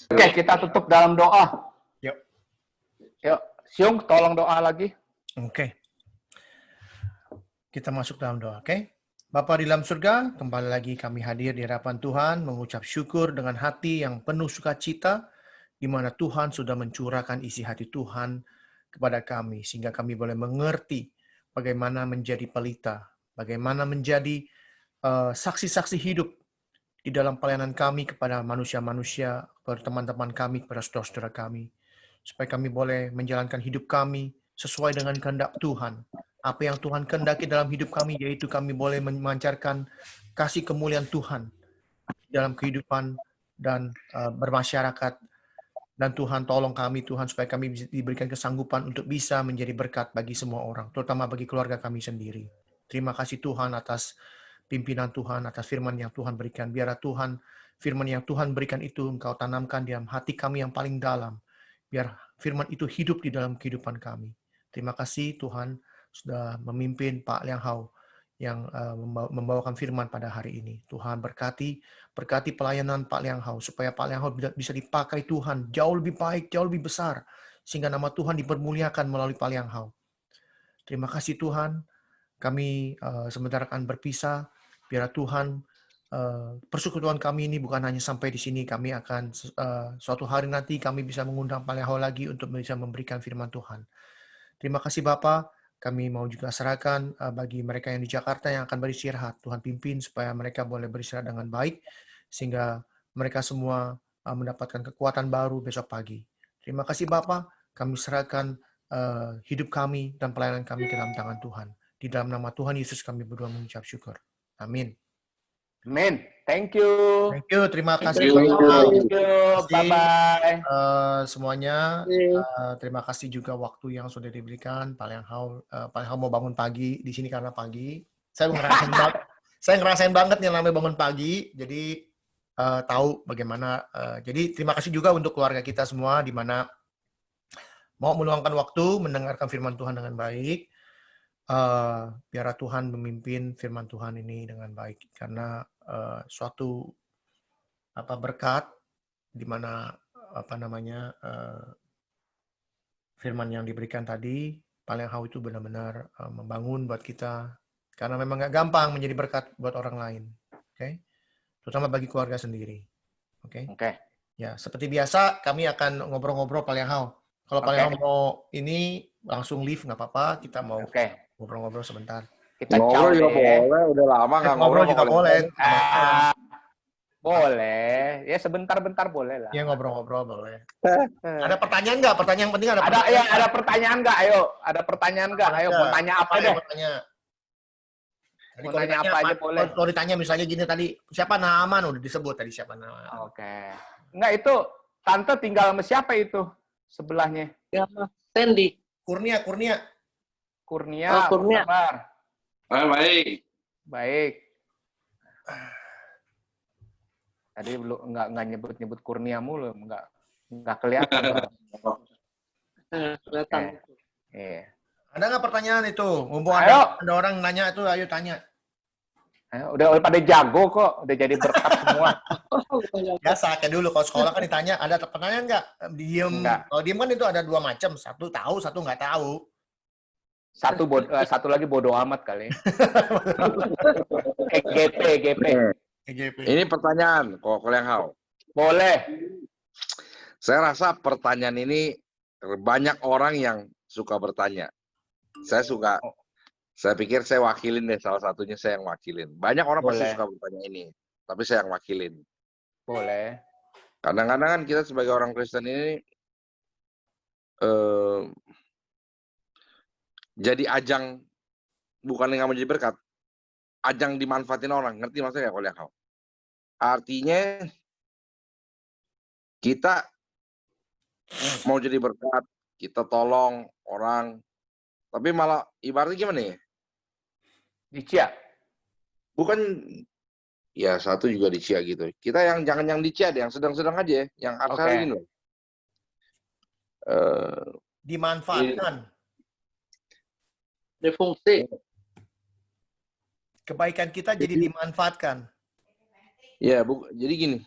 Oke, kita tutup dalam doa. Yuk, Syung, tolong doa lagi.
Oke. Kita masuk dalam doa, oke? Bapa di dalam surga, kembali lagi kami hadir di hadapan Tuhan, mengucap syukur dengan hati yang penuh sukacita, di mana Tuhan sudah mencurahkan isi hati Tuhan kepada kami, sehingga kami boleh mengerti bagaimana menjadi pelita, bagaimana menjadi saksi-saksi hidup di dalam pelayanan kami kepada manusia-manusia, kepada teman-teman kami, kepada saudara-saudara kami. Supaya kami boleh menjalankan hidup kami sesuai dengan kehendak Tuhan. Apa yang Tuhan kehendaki dalam hidup kami, yaitu kami boleh memancarkan kasih kemuliaan Tuhan dalam kehidupan dan bermasyarakat. Dan Tuhan tolong kami, Tuhan, supaya kami diberikan kesanggupan untuk bisa menjadi berkat bagi semua orang, terutama bagi keluarga kami sendiri. Terima kasih Tuhan atas pimpinan Tuhan, atas firman yang Tuhan berikan. Biarlah Tuhan, firman yang Tuhan berikan itu Engkau tanamkan di dalam hati kami yang paling dalam. Biar firman itu hidup di dalam kehidupan kami. Terima kasih Tuhan sudah memimpin Pak Liang Hao yang membawakan firman pada hari ini. Tuhan berkati pelayanan Pak Liang Hao, supaya Pak Liang Hao bisa dipakai Tuhan jauh lebih baik, jauh lebih besar, sehingga nama Tuhan dipermuliakan melalui Pak Liang Hao. Terima kasih Tuhan. Kami sebentar akan berpisah. Biar Tuhan persekutuan kami ini bukan hanya sampai di sini. Kami akan suatu hari nanti kami bisa mengundang Pak Liang Hao lagi untuk bisa memberikan firman Tuhan. Terima kasih Bapak. Kami mau juga serahkan bagi mereka yang di Jakarta yang akan beristirahat. Tuhan pimpin supaya mereka boleh beristirahat dengan baik, sehingga mereka semua mendapatkan kekuatan baru besok pagi. Terima kasih Bapak. Kami serahkan hidup kami dan pelayanan kami ke dalam tangan Tuhan. Di dalam nama Tuhan Yesus kami berdoa mengucap syukur. Amin.
Amin. Thank you.
Thank you. Terima kasih.
you.
Thank you. Bye-bye.
Semuanya. Terima kasih juga waktu yang sudah diberikan. Pak Liang Hao mau bangun pagi di sini karena pagi. Saya ngerasain banget nih namanya bangun pagi. Jadi tahu bagaimana. Jadi terima kasih juga untuk keluarga kita semua di mana mau meluangkan waktu mendengarkan firman Tuhan dengan baik. Biarlah Tuhan memimpin firman Tuhan ini dengan baik, karena suatu berkat di mana firman yang diberikan tadi Pak Liang Hao itu benar-benar membangun buat kita, karena memang nggak gampang menjadi berkat buat orang lain, oke? Terutama bagi keluarga sendiri, oke? Ya, seperti biasa kami akan ngobrol-ngobrol Pak Liang Hao. Kalau Pak Liang Hao mau ini langsung leave nggak apa-apa, kita mau ngobrol-ngobrol sebentar.
Kita
ngobrol juga boleh, udah lama nggak
Ngobrol juga boleh.
Boleh, ya sebentar-bentar boleh lah.
Ya ngobrol-ngobrol boleh. Ada pertanyaan nggak? Pertanyaan yang penting ada.
Ada pertanyaan nggak? Ayo, ada pertanyaan nggak? Ayo, mau tanya apa deh?
Jadi
Mau tanya apa aja boleh.
Kalau ditanya misalnya gini tadi, siapa Naaman udah disebut tadi siapa Naaman.
Oke. Enggak, itu tante tinggal sama siapa itu sebelahnya?
Ya, Sandy.
Kurnia.
Oh, Kurnia.
Sabar.
Baik.
Baik. Tadi belum enggak nyebut Kurnia mulu, enggak kelihatan.
Kelihatan.
Iya.
Ada nggak pertanyaan itu? Mumpung
Ayo.
ada orang nanya itu, ayo tanya.
Ayo, udah pada jago kok, udah jadi berkat semua.
Biasa kayak dulu kalau sekolah kan ditanya, ada pertanyaan nggak? Diem.
Enggak.
Kalau diem kan itu ada dua macam, satu tahu, satu nggak tahu.
Satu lagi bodo amat kali. GP.
Ini pertanyaan, kok Liang Hao.
Boleh.
Saya rasa pertanyaan ini banyak orang yang suka bertanya. Saya pikir saya wakilin deh, salah satunya saya yang wakilin. Banyak orang pasti suka bertanya ini, tapi saya yang wakilin.
Boleh.
Kadang-kadang kan kita sebagai orang Kristen ini jadi ajang, bukan yang menjadi berkat, ajang dimanfaatin orang. Ngerti maksudnya kalau Liang Hao? Artinya kita mau jadi berkat, kita tolong orang, tapi malah ibaratnya gimana ya?
Dicia.
Bukan, ya satu juga dicia gitu. Kita yang jangan yang dicia deh, yang sedang-sedang aja, yang ini loh.
Dimanfaatkan.
Difungsi.
Kebaikan kita jadi dimanfaatkan.
Ya, jadi gini.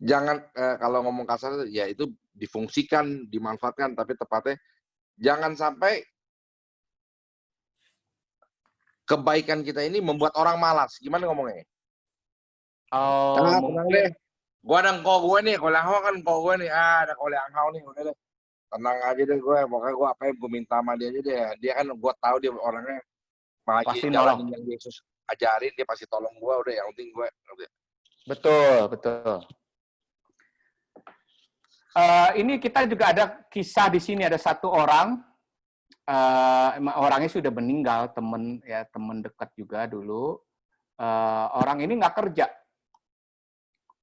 Jangan kalau ngomong kasar ya itu difungsikan, dimanfaatkan, tapi tepatnya jangan sampai kebaikan kita ini membuat orang malas. Gimana ngomongnya? Tenang deh. Gua ada engkau gue nih, kalau Liang Hao kan engkau gue nih. Ada kalau Liang Hao nih, udah deh. tenang aja deh gue, pokoknya gue apa yang gue minta sama dia aja deh. Dia kan gue tahu dia orangnya
Pasti
jalanin
nolong.
yang Yesus ajarin, dia pasti tolong gue, udah yang penting gue.
Betul, betul. Ini kita juga ada kisah di sini, ada satu orang, orangnya sudah meninggal, teman dekat juga dulu. Orang ini nggak kerja.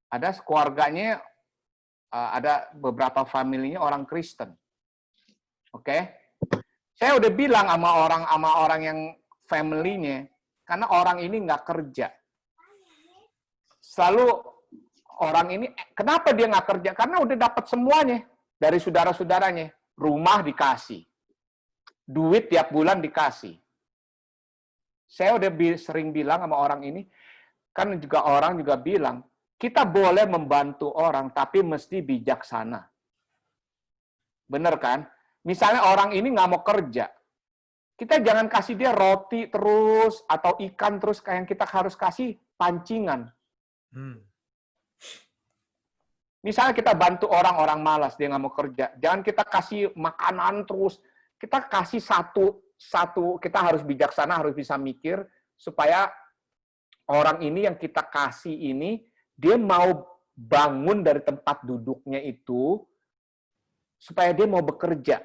Ada keluarganya, ada beberapa familinya orang Kristen. Oke? Saya udah bilang sama orang yang family-nya, karena orang ini nggak kerja. Selalu orang ini, kenapa dia nggak kerja? Karena udah dapat semuanya dari saudara-saudaranya. Rumah dikasih. Duit tiap bulan dikasih. Saya udah sering bilang sama orang ini, kan juga orang juga bilang, kita boleh membantu orang, tapi mesti bijaksana. Bener kan? Misalnya orang ini nggak mau kerja, kita jangan kasih dia roti terus, atau ikan terus, kayak yang kita harus kasih pancingan. Misalnya kita bantu orang-orang malas, dia nggak mau kerja. Jangan kita kasih makanan terus. Kita kasih satu, kita harus bijaksana, harus bisa mikir, supaya orang ini yang kita kasih ini, dia mau bangun dari tempat duduknya itu, supaya dia mau bekerja.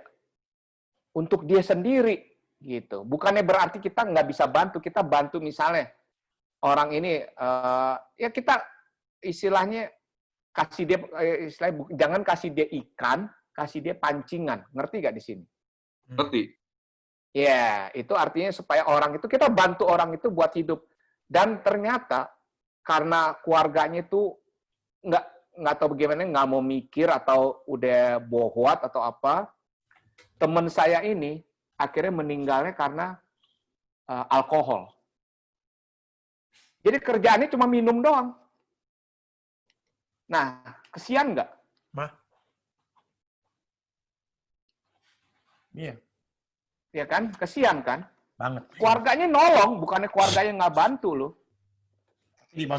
Untuk dia sendiri. Gitu. Bukannya berarti kita nggak bisa bantu, kita bantu misalnya, orang ini, ya kita istilahnya, kasih dia jangan kasih dia ikan, kasih dia pancingan. Ngerti nggak di sini?
Ngerti.
Ya, itu artinya supaya orang itu, kita bantu orang itu buat hidup. Dan ternyata karena keluarganya itu nggak tahu bagaimana, nggak mau mikir atau udah bohwat atau apa, teman saya ini akhirnya meninggalnya karena alkohol. Jadi kerjaannya cuma minum doang. Nah, kesian nggak?
Iya.
Ya kan? Kesian kan?
Banget.
Keluarganya nolong, bukannya keluarganya nggak bantu loh.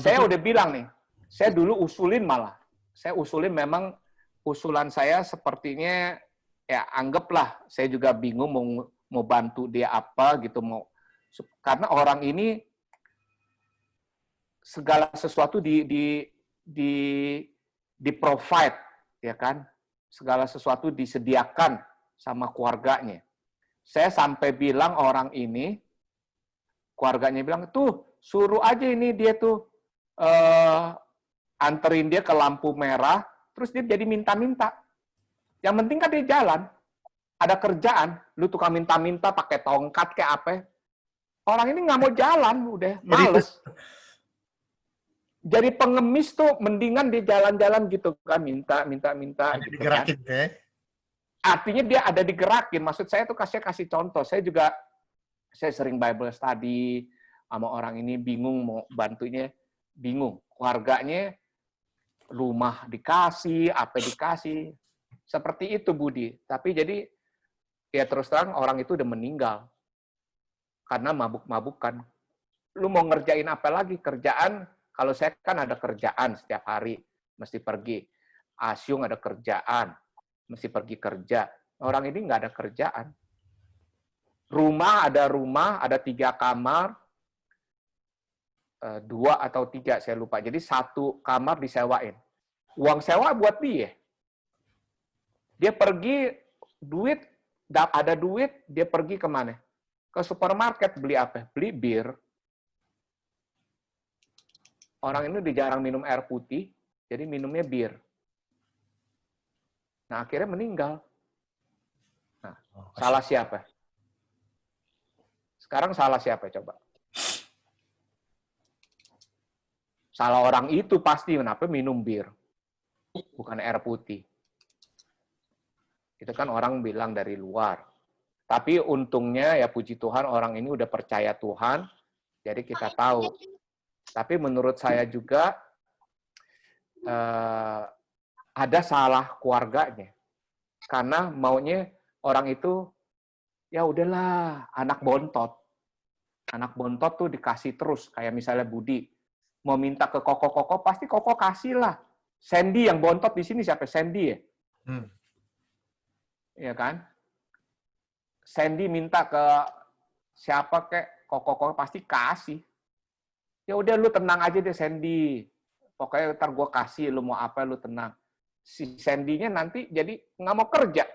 Saya udah bilang nih, saya dulu usulin malah. Saya usulin, memang usulan saya sepertinya, ya anggaplah, saya juga bingung mau bantu dia apa gitu. Karena orang ini segala sesuatu di provide, ya kan? Segala sesuatu disediakan sama keluarganya. Saya sampai bilang orang ini, keluarganya bilang, tuh suruh aja ini dia tuh anterin dia ke lampu merah, terus dia jadi minta-minta. Yang penting kan dia jalan, ada kerjaan, lu tukang minta-minta pakai tongkat kayak apa. Orang ini nggak mau jalan, udah males. Jadi pengemis tuh mendingan dia jalan-jalan gitu kan, minta.
Ada
Gitu
digerakin,
kan.
ya.
Artinya dia ada digerakin. Maksud saya tuh kasih contoh. Saya sering Bible study sama orang ini, bingung mau bantunya, bingung. Keluarganya rumah dikasih, apa dikasih. Seperti itu Budi. Tapi jadi ya terus terang orang itu udah meninggal karena mabuk-mabukan. Lu mau ngerjain apa lagi? Kerjaan, kalau saya kan ada kerjaan setiap hari, mesti pergi. Asyung ada kerjaan, mesti pergi kerja. Orang ini nggak ada kerjaan. Rumah, ada 3 kamar, 2 atau 3, saya lupa. Jadi 1 kamar disewain. Uang sewa buat dia. Dia pergi, ada duit, dia pergi kemana? Ke supermarket, beli apa? Beli bir. Orang ini udah jarang minum air putih, jadi minumnya bir. Nah, akhirnya meninggal. Nah, salah siapa? Sekarang salah siapa coba? Salah orang itu pasti, kenapa minum bir? Bukan air putih. Itu kan orang bilang dari luar. Tapi untungnya ya puji Tuhan orang ini udah percaya Tuhan, jadi kita tahu. Tapi menurut saya juga ada salah keluarganya. Karena maunya orang itu, ya udahlah, anak bontot. Anak bontot tuh dikasih terus. Kayak misalnya Budi, mau minta ke Koko, pasti Koko kasih lah. Sandy yang bontot di sini siapa? Sandy ya? ya kan? Sandy minta ke siapa kek, kok pasti kasih. Ya udah lu tenang aja deh Sandy. Pokoknya ntar gue kasih, lu mau apa lu tenang. Si Sandy-nya nanti jadi nggak mau kerja.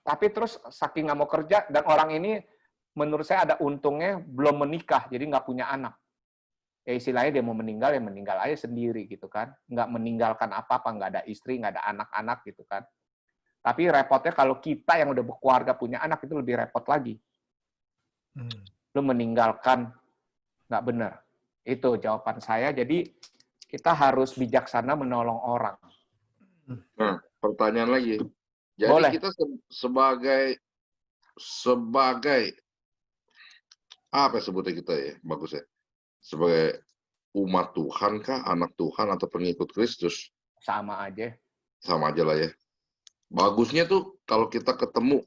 Tapi terus saking nggak mau kerja, dan orang ini menurut saya ada untungnya belum menikah, jadi nggak punya anak. Ya istilahnya dia mau meninggal, ya meninggal aja sendiri gitu kan. Nggak meninggalkan apa-apa, nggak ada istri, nggak ada anak-anak gitu kan. Tapi repotnya kalau kita yang udah berkeluarga punya anak itu lebih repot lagi. Lu meninggalkan, nggak benar. Itu jawaban saya. Jadi kita harus bijaksana menolong orang.
Nah, pertanyaan lagi. Jadi
Boleh.
kita sebagai apa sebutnya kita ya, bagus ya, sebagai umat Tuhan kah, anak Tuhan atau pengikut Kristus,
Sama aja.
sama aja lah ya. Bagusnya tuh kalau kita ketemu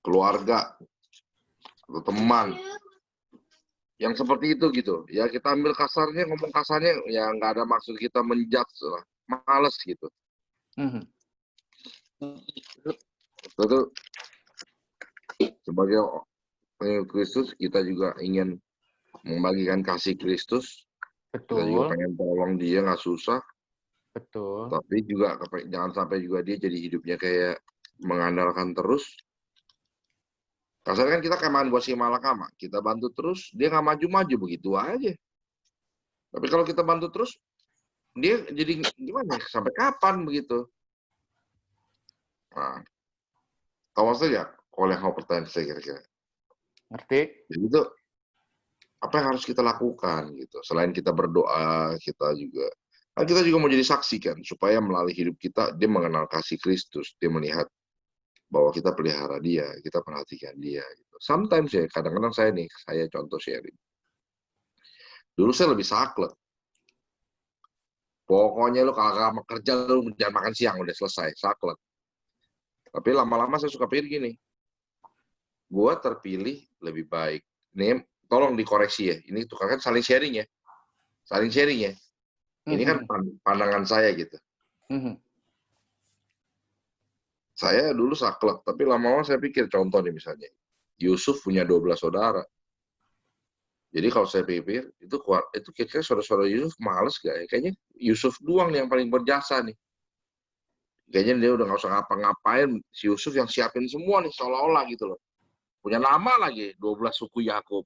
keluarga atau teman yang seperti itu gitu, ya kita ambil kasarnya, ngomong kasarnya, ya nggak ada maksud kita menjudge lah, males gitu. Itu sebagai pengikut Kristus, kita juga ingin membagikan kasih Kristus. Kita juga
Betul.
pengen tolong dia, nggak susah.
Betul.
Tapi juga jangan sampai juga dia jadi hidupnya kayak mengandalkan terus. Kasarnya kan kita kayak main buat si malakama. Kita bantu terus, dia nggak maju-maju, begitu aja. Tapi kalau kita bantu terus, dia jadi gimana? Sampai kapan begitu? Nah, tahu saja kalau yang mau pertanyaan saya kira-kira.
Ngerti?
Jadi itu apa yang harus kita lakukan gitu. Selain kita berdoa, kita juga mau jadi saksi kan, supaya melalui hidup kita dia mengenal kasih Kristus, dia melihat bahwa kita pelihara dia, kita perhatikan dia. Gitu. Sometimes ya, kadang-kadang saya contoh sharing. Dulu saya lebih saklek. Pokoknya lu kalau mau kerja lu jangan makan siang, udah selesai, saklek. Tapi lama-lama saya suka pikir gini, gua terpilih lebih baik. Nih, tolong dikoreksi ya. Ini tuh kan saling sharing ya. Saling sharing ya. Ini kan pandangan saya gitu. Saya dulu saklek, tapi lama-lama saya pikir, contoh nih misalnya, Yusuf punya 12 saudara. Jadi kalau saya pikir, itu kira-kira saudara-saudara Yusuf males gak ya? Kayaknya Yusuf doang nih yang paling berjasa nih. Kayaknya dia udah nggak usah ngapa-ngapain, si Yusuf yang siapin semua nih, seolah-olah gitu loh. Punya nama lagi, 12 suku Yakub.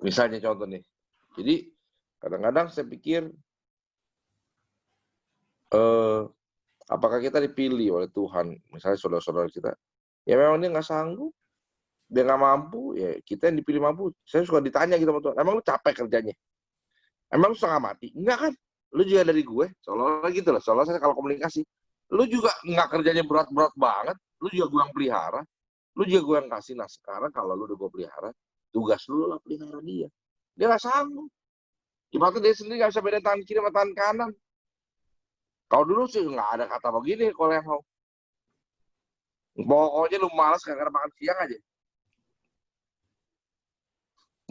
Misalnya contoh nih. Jadi kadang-kadang saya pikir, apakah kita dipilih oleh Tuhan, misalnya saudara-saudara kita, ya memang dia nggak sanggup, dia nggak mampu, ya kita yang dipilih mampu. Saya suka ditanya gitu sama Tuhan, emang lu capek kerjanya? Emang lu setengah mati? Enggak kan? Lu juga dari gue, seolah-olah gitu loh. Seolah saya kalau komunikasi, lu juga nggak kerjanya berat-berat banget, lu juga gue yang pelihara, lu juga gue yang kasih. Nah sekarang kalau lu udah gue pelihara, tugas lu lah pelihara dia. Dia nggak sanggup. Ibaratnya dia sendiri nggak bisa beda tangan kiri sama tangan kanan. Kalau dulu sih nggak ada kata begini kalau yang mau. Pokoknya lu malas karena makan siang aja.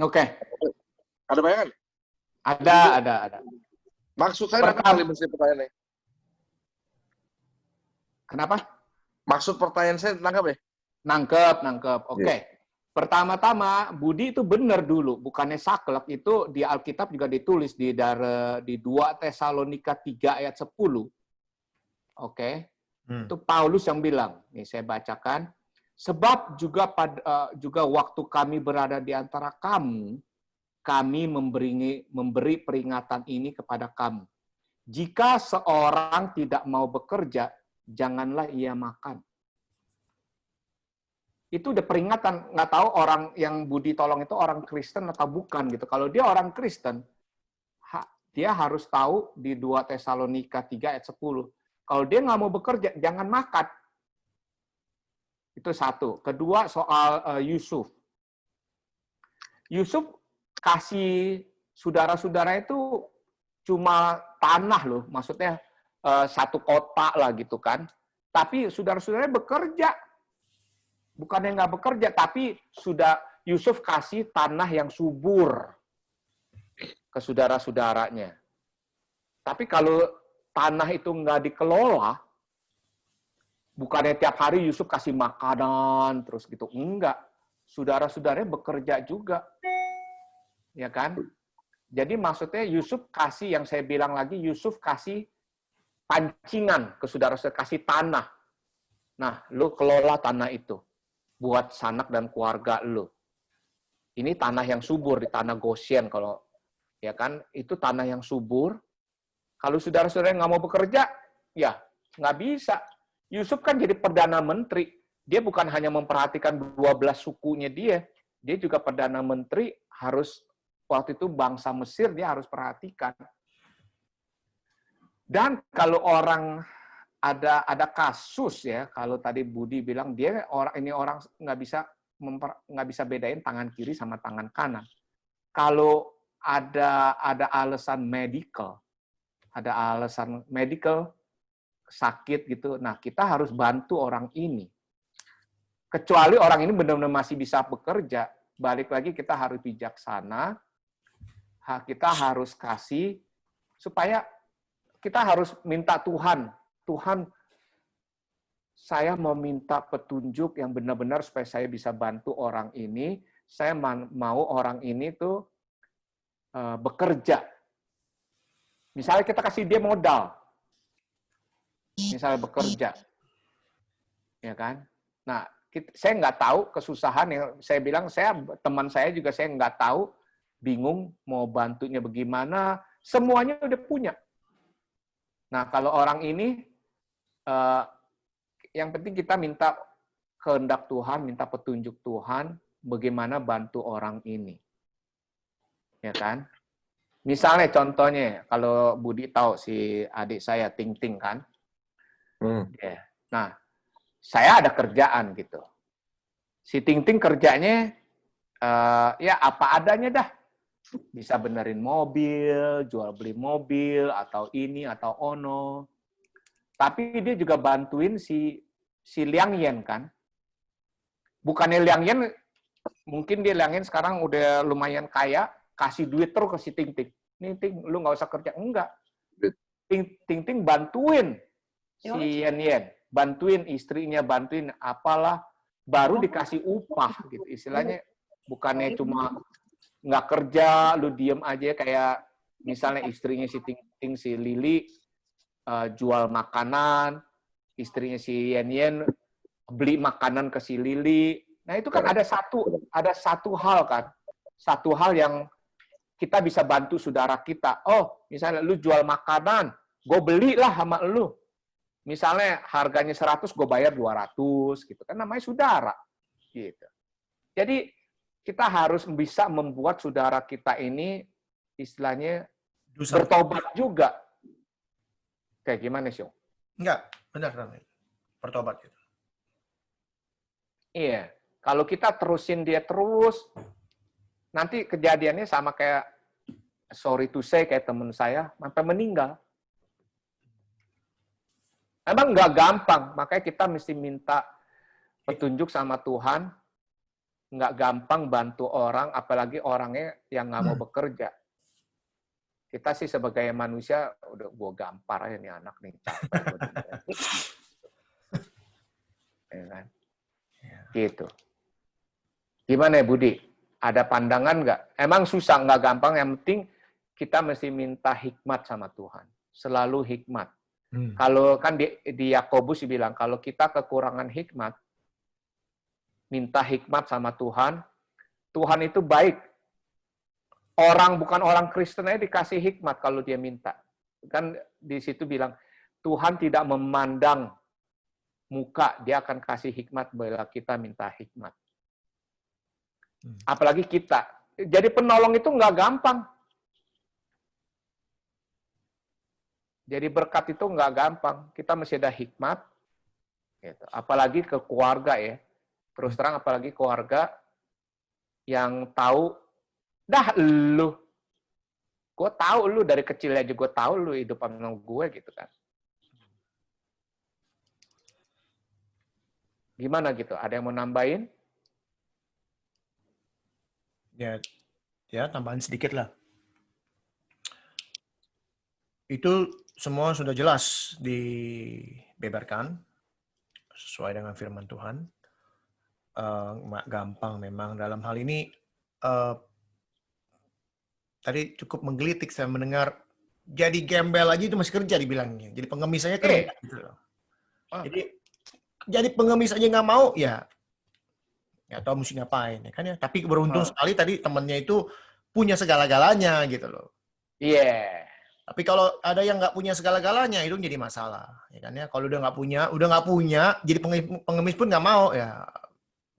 Oke.
Ada bayangan?
Ada.
Maksud saya nangkep kali mesti pertanyaannya.
Kenapa?
Maksud pertanyaan saya nangkep ya?
Nangkep. Oke. Pertama-tama, Budi itu benar dulu. Bukannya saklek, itu di Alkitab juga ditulis di 2 Tesalonika 3 ayat 10. Oke. Itu Paulus yang bilang. Nih saya bacakan. Sebab juga waktu kami berada di antara kamu, kami memberi peringatan ini kepada kamu. Jika seorang tidak mau bekerja, janganlah ia makan. Itu udah peringatan. Nggak tahu orang yang Budi tolong itu orang Kristen atau bukan gitu. Kalau dia orang Kristen, dia harus tahu di 2 Tesalonika 3 ayat 10. Kalau dia nggak mau bekerja, jangan makan. Itu satu. Kedua, soal Yusuf. Yusuf kasih saudara-saudara itu cuma tanah loh. Maksudnya satu kota lah gitu kan. Tapi saudara-saudaranya bekerja. Bukannya nggak bekerja, tapi sudah Yusuf kasih tanah yang subur ke saudara-saudaranya. Tapi kalau tanah itu nggak dikelola, bukannya tiap hari Yusuf kasih makanan terus gitu, enggak. Saudara-saudaranya bekerja juga, ya kan? Jadi maksudnya Yusuf kasih, yang saya bilang lagi, Yusuf kasih pancingan ke saudara-saudara, kasih tanah. Nah, lu kelola tanah itu buat sanak dan keluarga lu. Ini tanah yang subur, di tanah Goshen, kalau ya kan, itu tanah yang subur. Kalau saudara-saudara nggak mau bekerja, ya nggak bisa. Yusuf kan jadi Perdana Menteri. Dia bukan hanya memperhatikan 12 sukunya dia juga Perdana Menteri, harus, waktu itu bangsa Mesir dia harus perhatikan. Dan kalau orang ada kasus ya, kalau tadi Budi bilang dia orang nggak bisa bedain tangan kiri sama tangan kanan. Kalau ada alasan medical, sakit gitu, nah kita harus bantu orang ini. Kecuali orang ini benar-benar masih bisa bekerja, balik lagi kita harus bijaksana, kita harus kasih, supaya kita harus minta Tuhan, saya mau minta petunjuk yang benar-benar supaya saya bisa bantu orang ini, saya mau orang ini tuh bekerja. Misalnya kita kasih dia modal, misalnya bekerja, ya kan? Nah, saya nggak tahu kesusahan yang saya bilang, teman saya juga saya nggak tahu, bingung mau bantunya bagaimana, semuanya udah punya. Nah, kalau orang ini, yang penting kita minta kehendak Tuhan, minta petunjuk Tuhan, bagaimana bantu orang ini. Ya kan? Misalnya contohnya, kalau Budi tahu si adik saya, Ting Ting kan? Ya. Nah, saya ada kerjaan gitu. Si Ting Ting kerjanya, ya apa adanya dah. Bisa benerin mobil, jual beli mobil, atau ini, atau ono. Tapi dia juga bantuin si Liang Yen kan. Bukannya Liang Yen, mungkin dia Liang Yen sekarang udah lumayan kaya, kasih duit terus ke si Ting Ting. Nih Ting, lu nggak usah kerja. Enggak. Ting Ting bantuin si Yen. Bantuin istrinya, bantuin apalah. Baru dikasih upah gitu. Istilahnya bukannya cuma nggak kerja, lu diem aja, kayak misalnya istrinya si Ting Ting, si Lili, jual makanan, istrinya si Yen beli makanan ke si Lili. Nah itu kan ada satu hal kan, satu hal yang kita bisa bantu saudara kita. Oh, misalnya lu jual makanan, gue belilah sama lu. Misalnya harganya 100, gue bayar 200, gitu kan, namanya saudara. Gitu. Jadi kita harus bisa membuat saudara kita ini istilahnya bertobat juga. Kayak gimana sih?
Enggak, benar. Bertobat gitu.
Iya. Kalau kita terusin dia terus, nanti kejadiannya sama kayak, sorry to say, kayak teman saya, sampai meninggal. Emang nggak gampang, makanya kita mesti minta petunjuk sama Tuhan. Nggak gampang bantu orang, apalagi orangnya yang nggak mau bekerja. Kita sih sebagai manusia, udah gue gampar aja nih anak nih, capek. Ya kan? Gitu. Gimana ya Budi? Ada pandangan nggak? Emang susah, nggak gampang, yang penting kita mesti minta hikmat sama Tuhan. Selalu hikmat. Kalau kan di Yakobus bilang, kalau kita kekurangan hikmat, minta hikmat sama Tuhan, Tuhan itu baik. Bukan orang Kristen aja dikasih hikmat kalau dia minta. Kan di situ bilang, Tuhan tidak memandang muka, dia akan kasih hikmat bila kita minta hikmat. Apalagi kita. Jadi penolong itu nggak gampang. Jadi berkat itu nggak gampang. Kita mesti ada hikmat. Gitu. Apalagi ke keluarga ya. Terus terang apalagi keluarga yang tahu, dah lu. Gue tahu lu dari kecil aja, gue tahu lu hidup sama gue gitu kan. Gimana gitu? Ada yang mau nambahin?
Ya tambahan sedikit lah. Itu semua sudah jelas dibeberkan sesuai dengan firman Tuhan. Gampang memang dalam hal ini. Tadi cukup menggelitik saya mendengar jadi gembel aja itu masih kerja dibilangnya. Jadi pengemis aja kerja. Gitu loh. Jadi jadi pengemis aja nggak mau ya. Ya tahu mesti ngapain ya kan ya. Tapi beruntung sekali tadi temannya itu punya segala-galanya gitu loh.
Iya.
Tapi kalau ada yang nggak punya segala-galanya itu jadi masalah, ya kan ya. Kalau udah nggak punya, jadi pengemis pun nggak mau ya.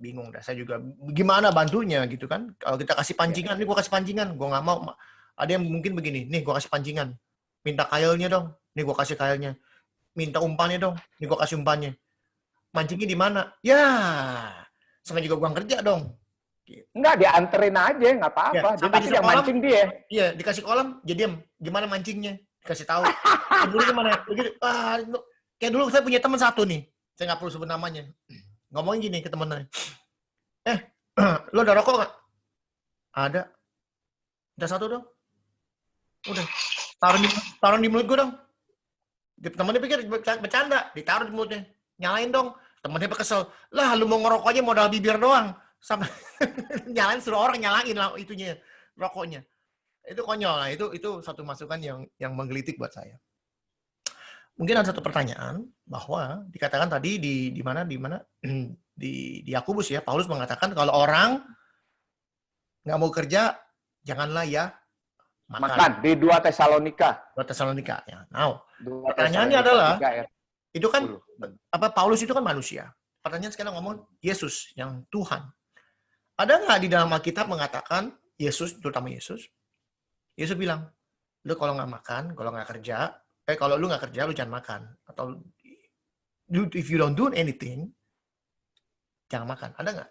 Bingung dah. Saya juga gimana bantunya gitu kan. Kalau kita kasih pancingan, nih gua kasih pancingan, gua nggak mau. Ada yang mungkin begini, nih gua kasih pancingan, minta kailnya dong, nih gua kasih kailnya, minta umpannya dong, nih gua kasih umpannya. Mancingnya di mana? Ya, sama juga gua kerja dong.
Enggak, dianterin aja, nggak apa-apa.
Ya,
Dia
sampai
pasti
di
yang
kolam,
mancing dia.
Iya, dikasih kolam, jadi diam. Gimana mancingnya? Dikasih tahu. Dulu gimana? Begitu, kayak dulu saya punya teman satu nih, saya nggak perlu sebut namanya. Ngomongin gini ke temennya. Lo ada rokok nggak? Ada. Minta satu dong. Udah. Taruh di mulut gue dong. Temennya pikir bercanda. Ditaruh di mulutnya. Nyalain dong. Temennya kesel. Lah lu mau ngerokok aja modal bibir doang. Sampai nyalain, suruh orang nyalain lah itunya, rokoknya. Itu konyol. Nah, itu satu masukan yang menggelitik buat saya. Mungkin ada satu pertanyaan bahwa dikatakan tadi di mana di Yakobus ya, Paulus mengatakan kalau orang nggak mau kerja janganlah ya makan.
Di 2 Tesalonika.
2 Tesalonika ya. Nah,
2
pertanyaannya
Tesalonika
adalah
3 ayat
itu kan
10.
Paulus itu kan manusia. Pertanyaan sekarang ngomong Yesus yang Tuhan. Ada nggak di dalam Alkitab mengatakan Yesus, terutama Yesus bilang, lu kalau nggak makan, kalau nggak kerja, kalau lu nggak kerja, lu jangan makan. Atau if you don't do anything, jangan makan. Ada nggak?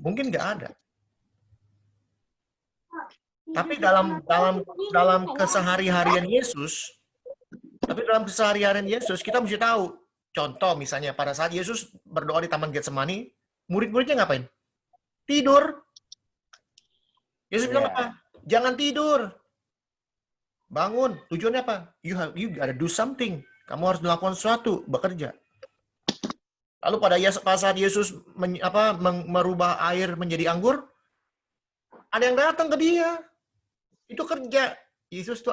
Mungkin nggak ada. Tapi dalam kesehari-harian Yesus, kita mesti tahu. Contoh misalnya pada saat Yesus berdoa di Taman Getsemani, murid-muridnya ngapain? Tidur. Yesus bilang apa? Jangan tidur. Bangun. Tujuannya apa? You gotta do something. Kamu harus melakukan sesuatu, bekerja. Lalu pada saat Yesus merubah air menjadi anggur, ada yang datang ke dia. Itu kerja. Yesus tuh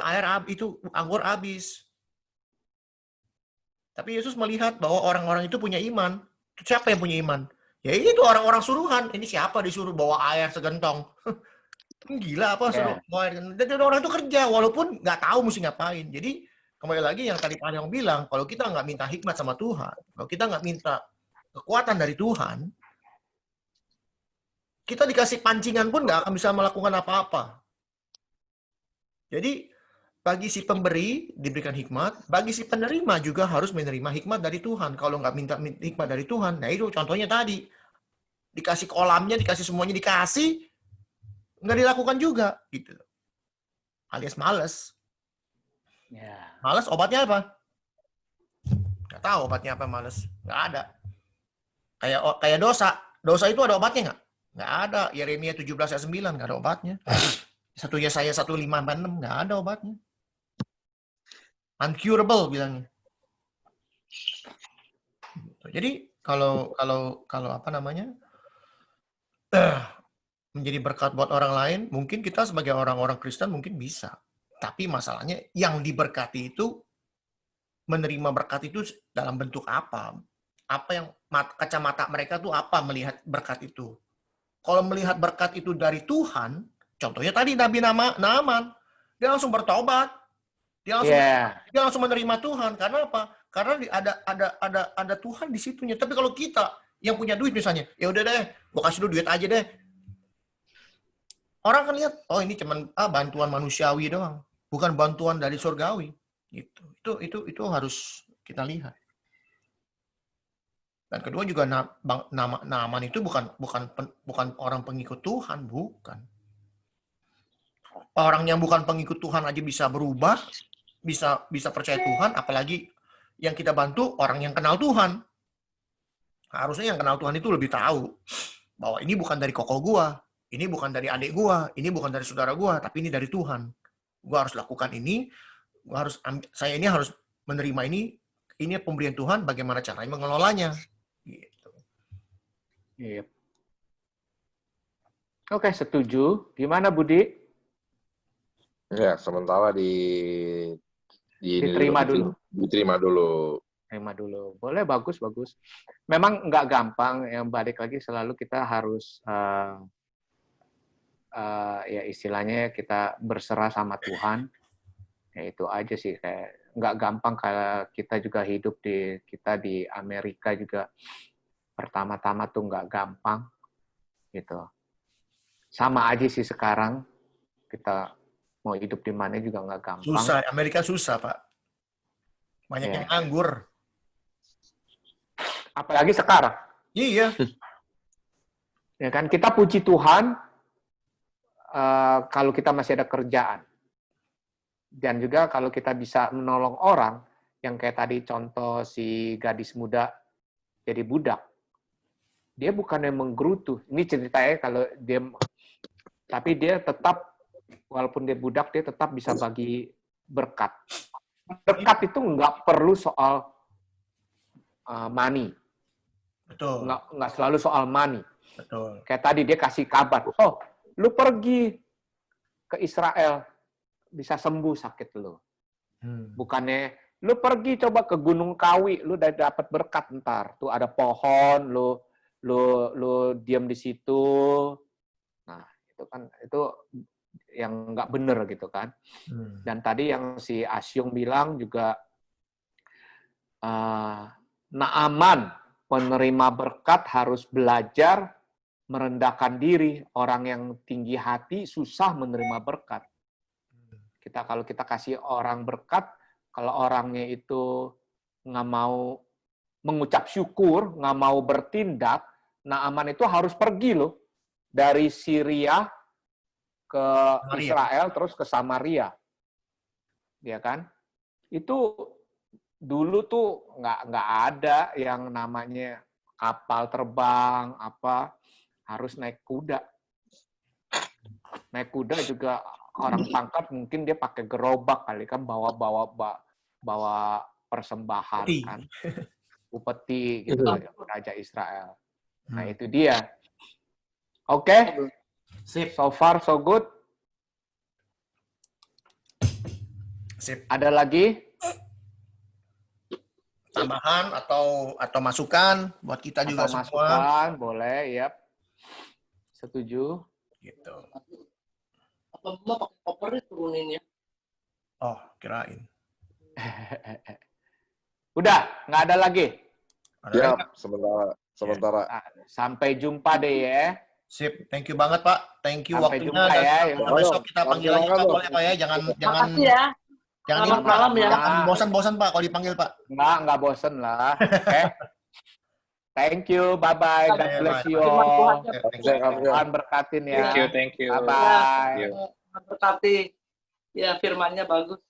anggur habis. Tapi Yesus melihat bahwa orang-orang itu punya iman. Siapa yang punya iman? Ya itu orang-orang suruhan. Ini siapa disuruh bawa air segentong? Gila apa suruh bawa air? Dan orang itu kerja walaupun nggak tahu mesti ngapain. Jadi kembali lagi yang tadi Pak yang bilang, kalau kita nggak minta hikmat sama Tuhan, kalau kita nggak minta kekuatan dari Tuhan, kita dikasih pancingan pun nggak akan bisa melakukan apa-apa. Jadi bagi si pemberi diberikan hikmat, bagi si penerima juga harus menerima hikmat dari Tuhan. Kalau nggak minta hikmat dari Tuhan, nah itu contohnya tadi. Dikasih kolamnya, dikasih semuanya, dikasih, nggak dilakukan juga. Gitu. Alias males. Males obatnya apa? Nggak tahu obatnya apa males. Nggak ada. Kayak dosa. Dosa itu ada obatnya nggak? Nggak ada. Yeremia 17 ayat 9 nggak ada obatnya. 1 Yesaya 1:5-6 nggak ada obatnya. Uncurable bilangnya. Jadi kalau apa namanya menjadi berkat buat orang lain, mungkin kita sebagai orang-orang Kristen mungkin bisa. Tapi masalahnya yang diberkati itu menerima berkat itu dalam bentuk apa? Apa yang kacamata mereka tuh apa melihat berkat itu? Kalau melihat berkat itu dari Tuhan, contohnya tadi Nabi Naaman, dia langsung bertobat. Dia langsung menerima Tuhan. Karena apa? Karena ada Tuhan di situnya. Tapi kalau kita yang punya duit misalnya, ya udah deh, gua kasih lu duit aja deh. Orang kan lihat, oh ini cuman bantuan manusiawi doang, bukan bantuan dari surgawi. Gitu. Itu harus kita lihat. Dan kedua juga Naaman itu bukan orang pengikut Tuhan, bukan. Orang yang bukan pengikut Tuhan aja bisa berubah, bisa percaya Tuhan, apalagi yang kita bantu orang yang kenal Tuhan. Harusnya yang kenal Tuhan itu lebih tahu bahwa ini bukan dari koko gua, ini bukan dari adik gua, ini bukan dari saudara gua, tapi ini dari Tuhan. Gua harus lakukan ini, saya ini harus menerima ini pemberian Tuhan, bagaimana caranya mengelolanya. Gitu.
Iya. Oke, setuju. Gimana Budi?
Ya, sementara
Diterima dulu.
Diterima dulu.
Terima dulu. Boleh, bagus. Memang nggak gampang. Yang balik lagi selalu kita harus ya istilahnya kita berserah sama Tuhan. Ya itu aja sih. Kayak nggak gampang kalau kita juga hidup di Amerika juga. Pertama-tama tuh nggak gampang. Gitu. Sama aja sih sekarang. Kita mau hidup di mana juga nggak gampang.
Susah, Amerika susah, Pak. Banyak yang nganggur.
Apalagi sekarang.
Iya.
Ya kan, kita puji Tuhan kalau kita masih ada kerjaan. Dan juga kalau kita bisa menolong orang, yang kayak tadi contoh si gadis muda jadi budak. Dia bukannya menggerutu. Ini ceritanya kalau dia, tapi dia tetap, walaupun dia budak, dia tetap bisa bagi berkat. Berkat itu nggak perlu soal money.
Betul.
Nggak selalu soal money.
Betul.
Kayak tadi dia kasih kabar, oh, lu pergi ke Israel, bisa sembuh sakit lu. Bukannya, lu pergi coba ke Gunung Kawi, lu udah dapat berkat ntar. Tuh ada pohon, lu diam di situ. Nah, itu kan, itu yang nggak bener gitu kan. Dan tadi yang si Asyung bilang juga, Naaman penerima berkat harus belajar merendahkan diri. Orang yang tinggi hati susah menerima berkat. Kalau kita kasih orang berkat, kalau orangnya itu nggak mau mengucap syukur, nggak mau bertindak, Naaman itu harus pergi loh dari Syria ke Israel terus ke Samaria, ya kan? Itu dulu tuh nggak ada yang namanya kapal terbang harus naik kuda. Naik kuda juga orang pangkat mungkin dia pakai gerobak kali kan bawa persembahan kan, upeti gitu Raja Israel. Nah itu dia. Oke.
Sip.
So far so good.
Sip.
Ada lagi?
Tambahan atau masukan buat kita juga
Atau
semua.
masukan, boleh, ya. Setuju.
Gitu.
Apa pakai koper turunin ya?
Oh, kirain.
Udah, nggak ada lagi.
Ya, sementara.
Sampai jumpa deh ya.
Sip, thank you banget Pak. Thank you
Sampai
waktunya.
jumpa ya.
Besok kita panggil lagi Pak, boleh Pak ya. Jangan
Makasih ya.
jangan
Selamat malam ya.
Jangan bosan-bosan Pak kalau dipanggil Pak.
Nggak bosen lah. Oke. Thank you, bye-bye. God bless you all. Tuhan berkatin ya.
Thank you.
Bye-bye.
Berkati. Ya, firmannya bagus.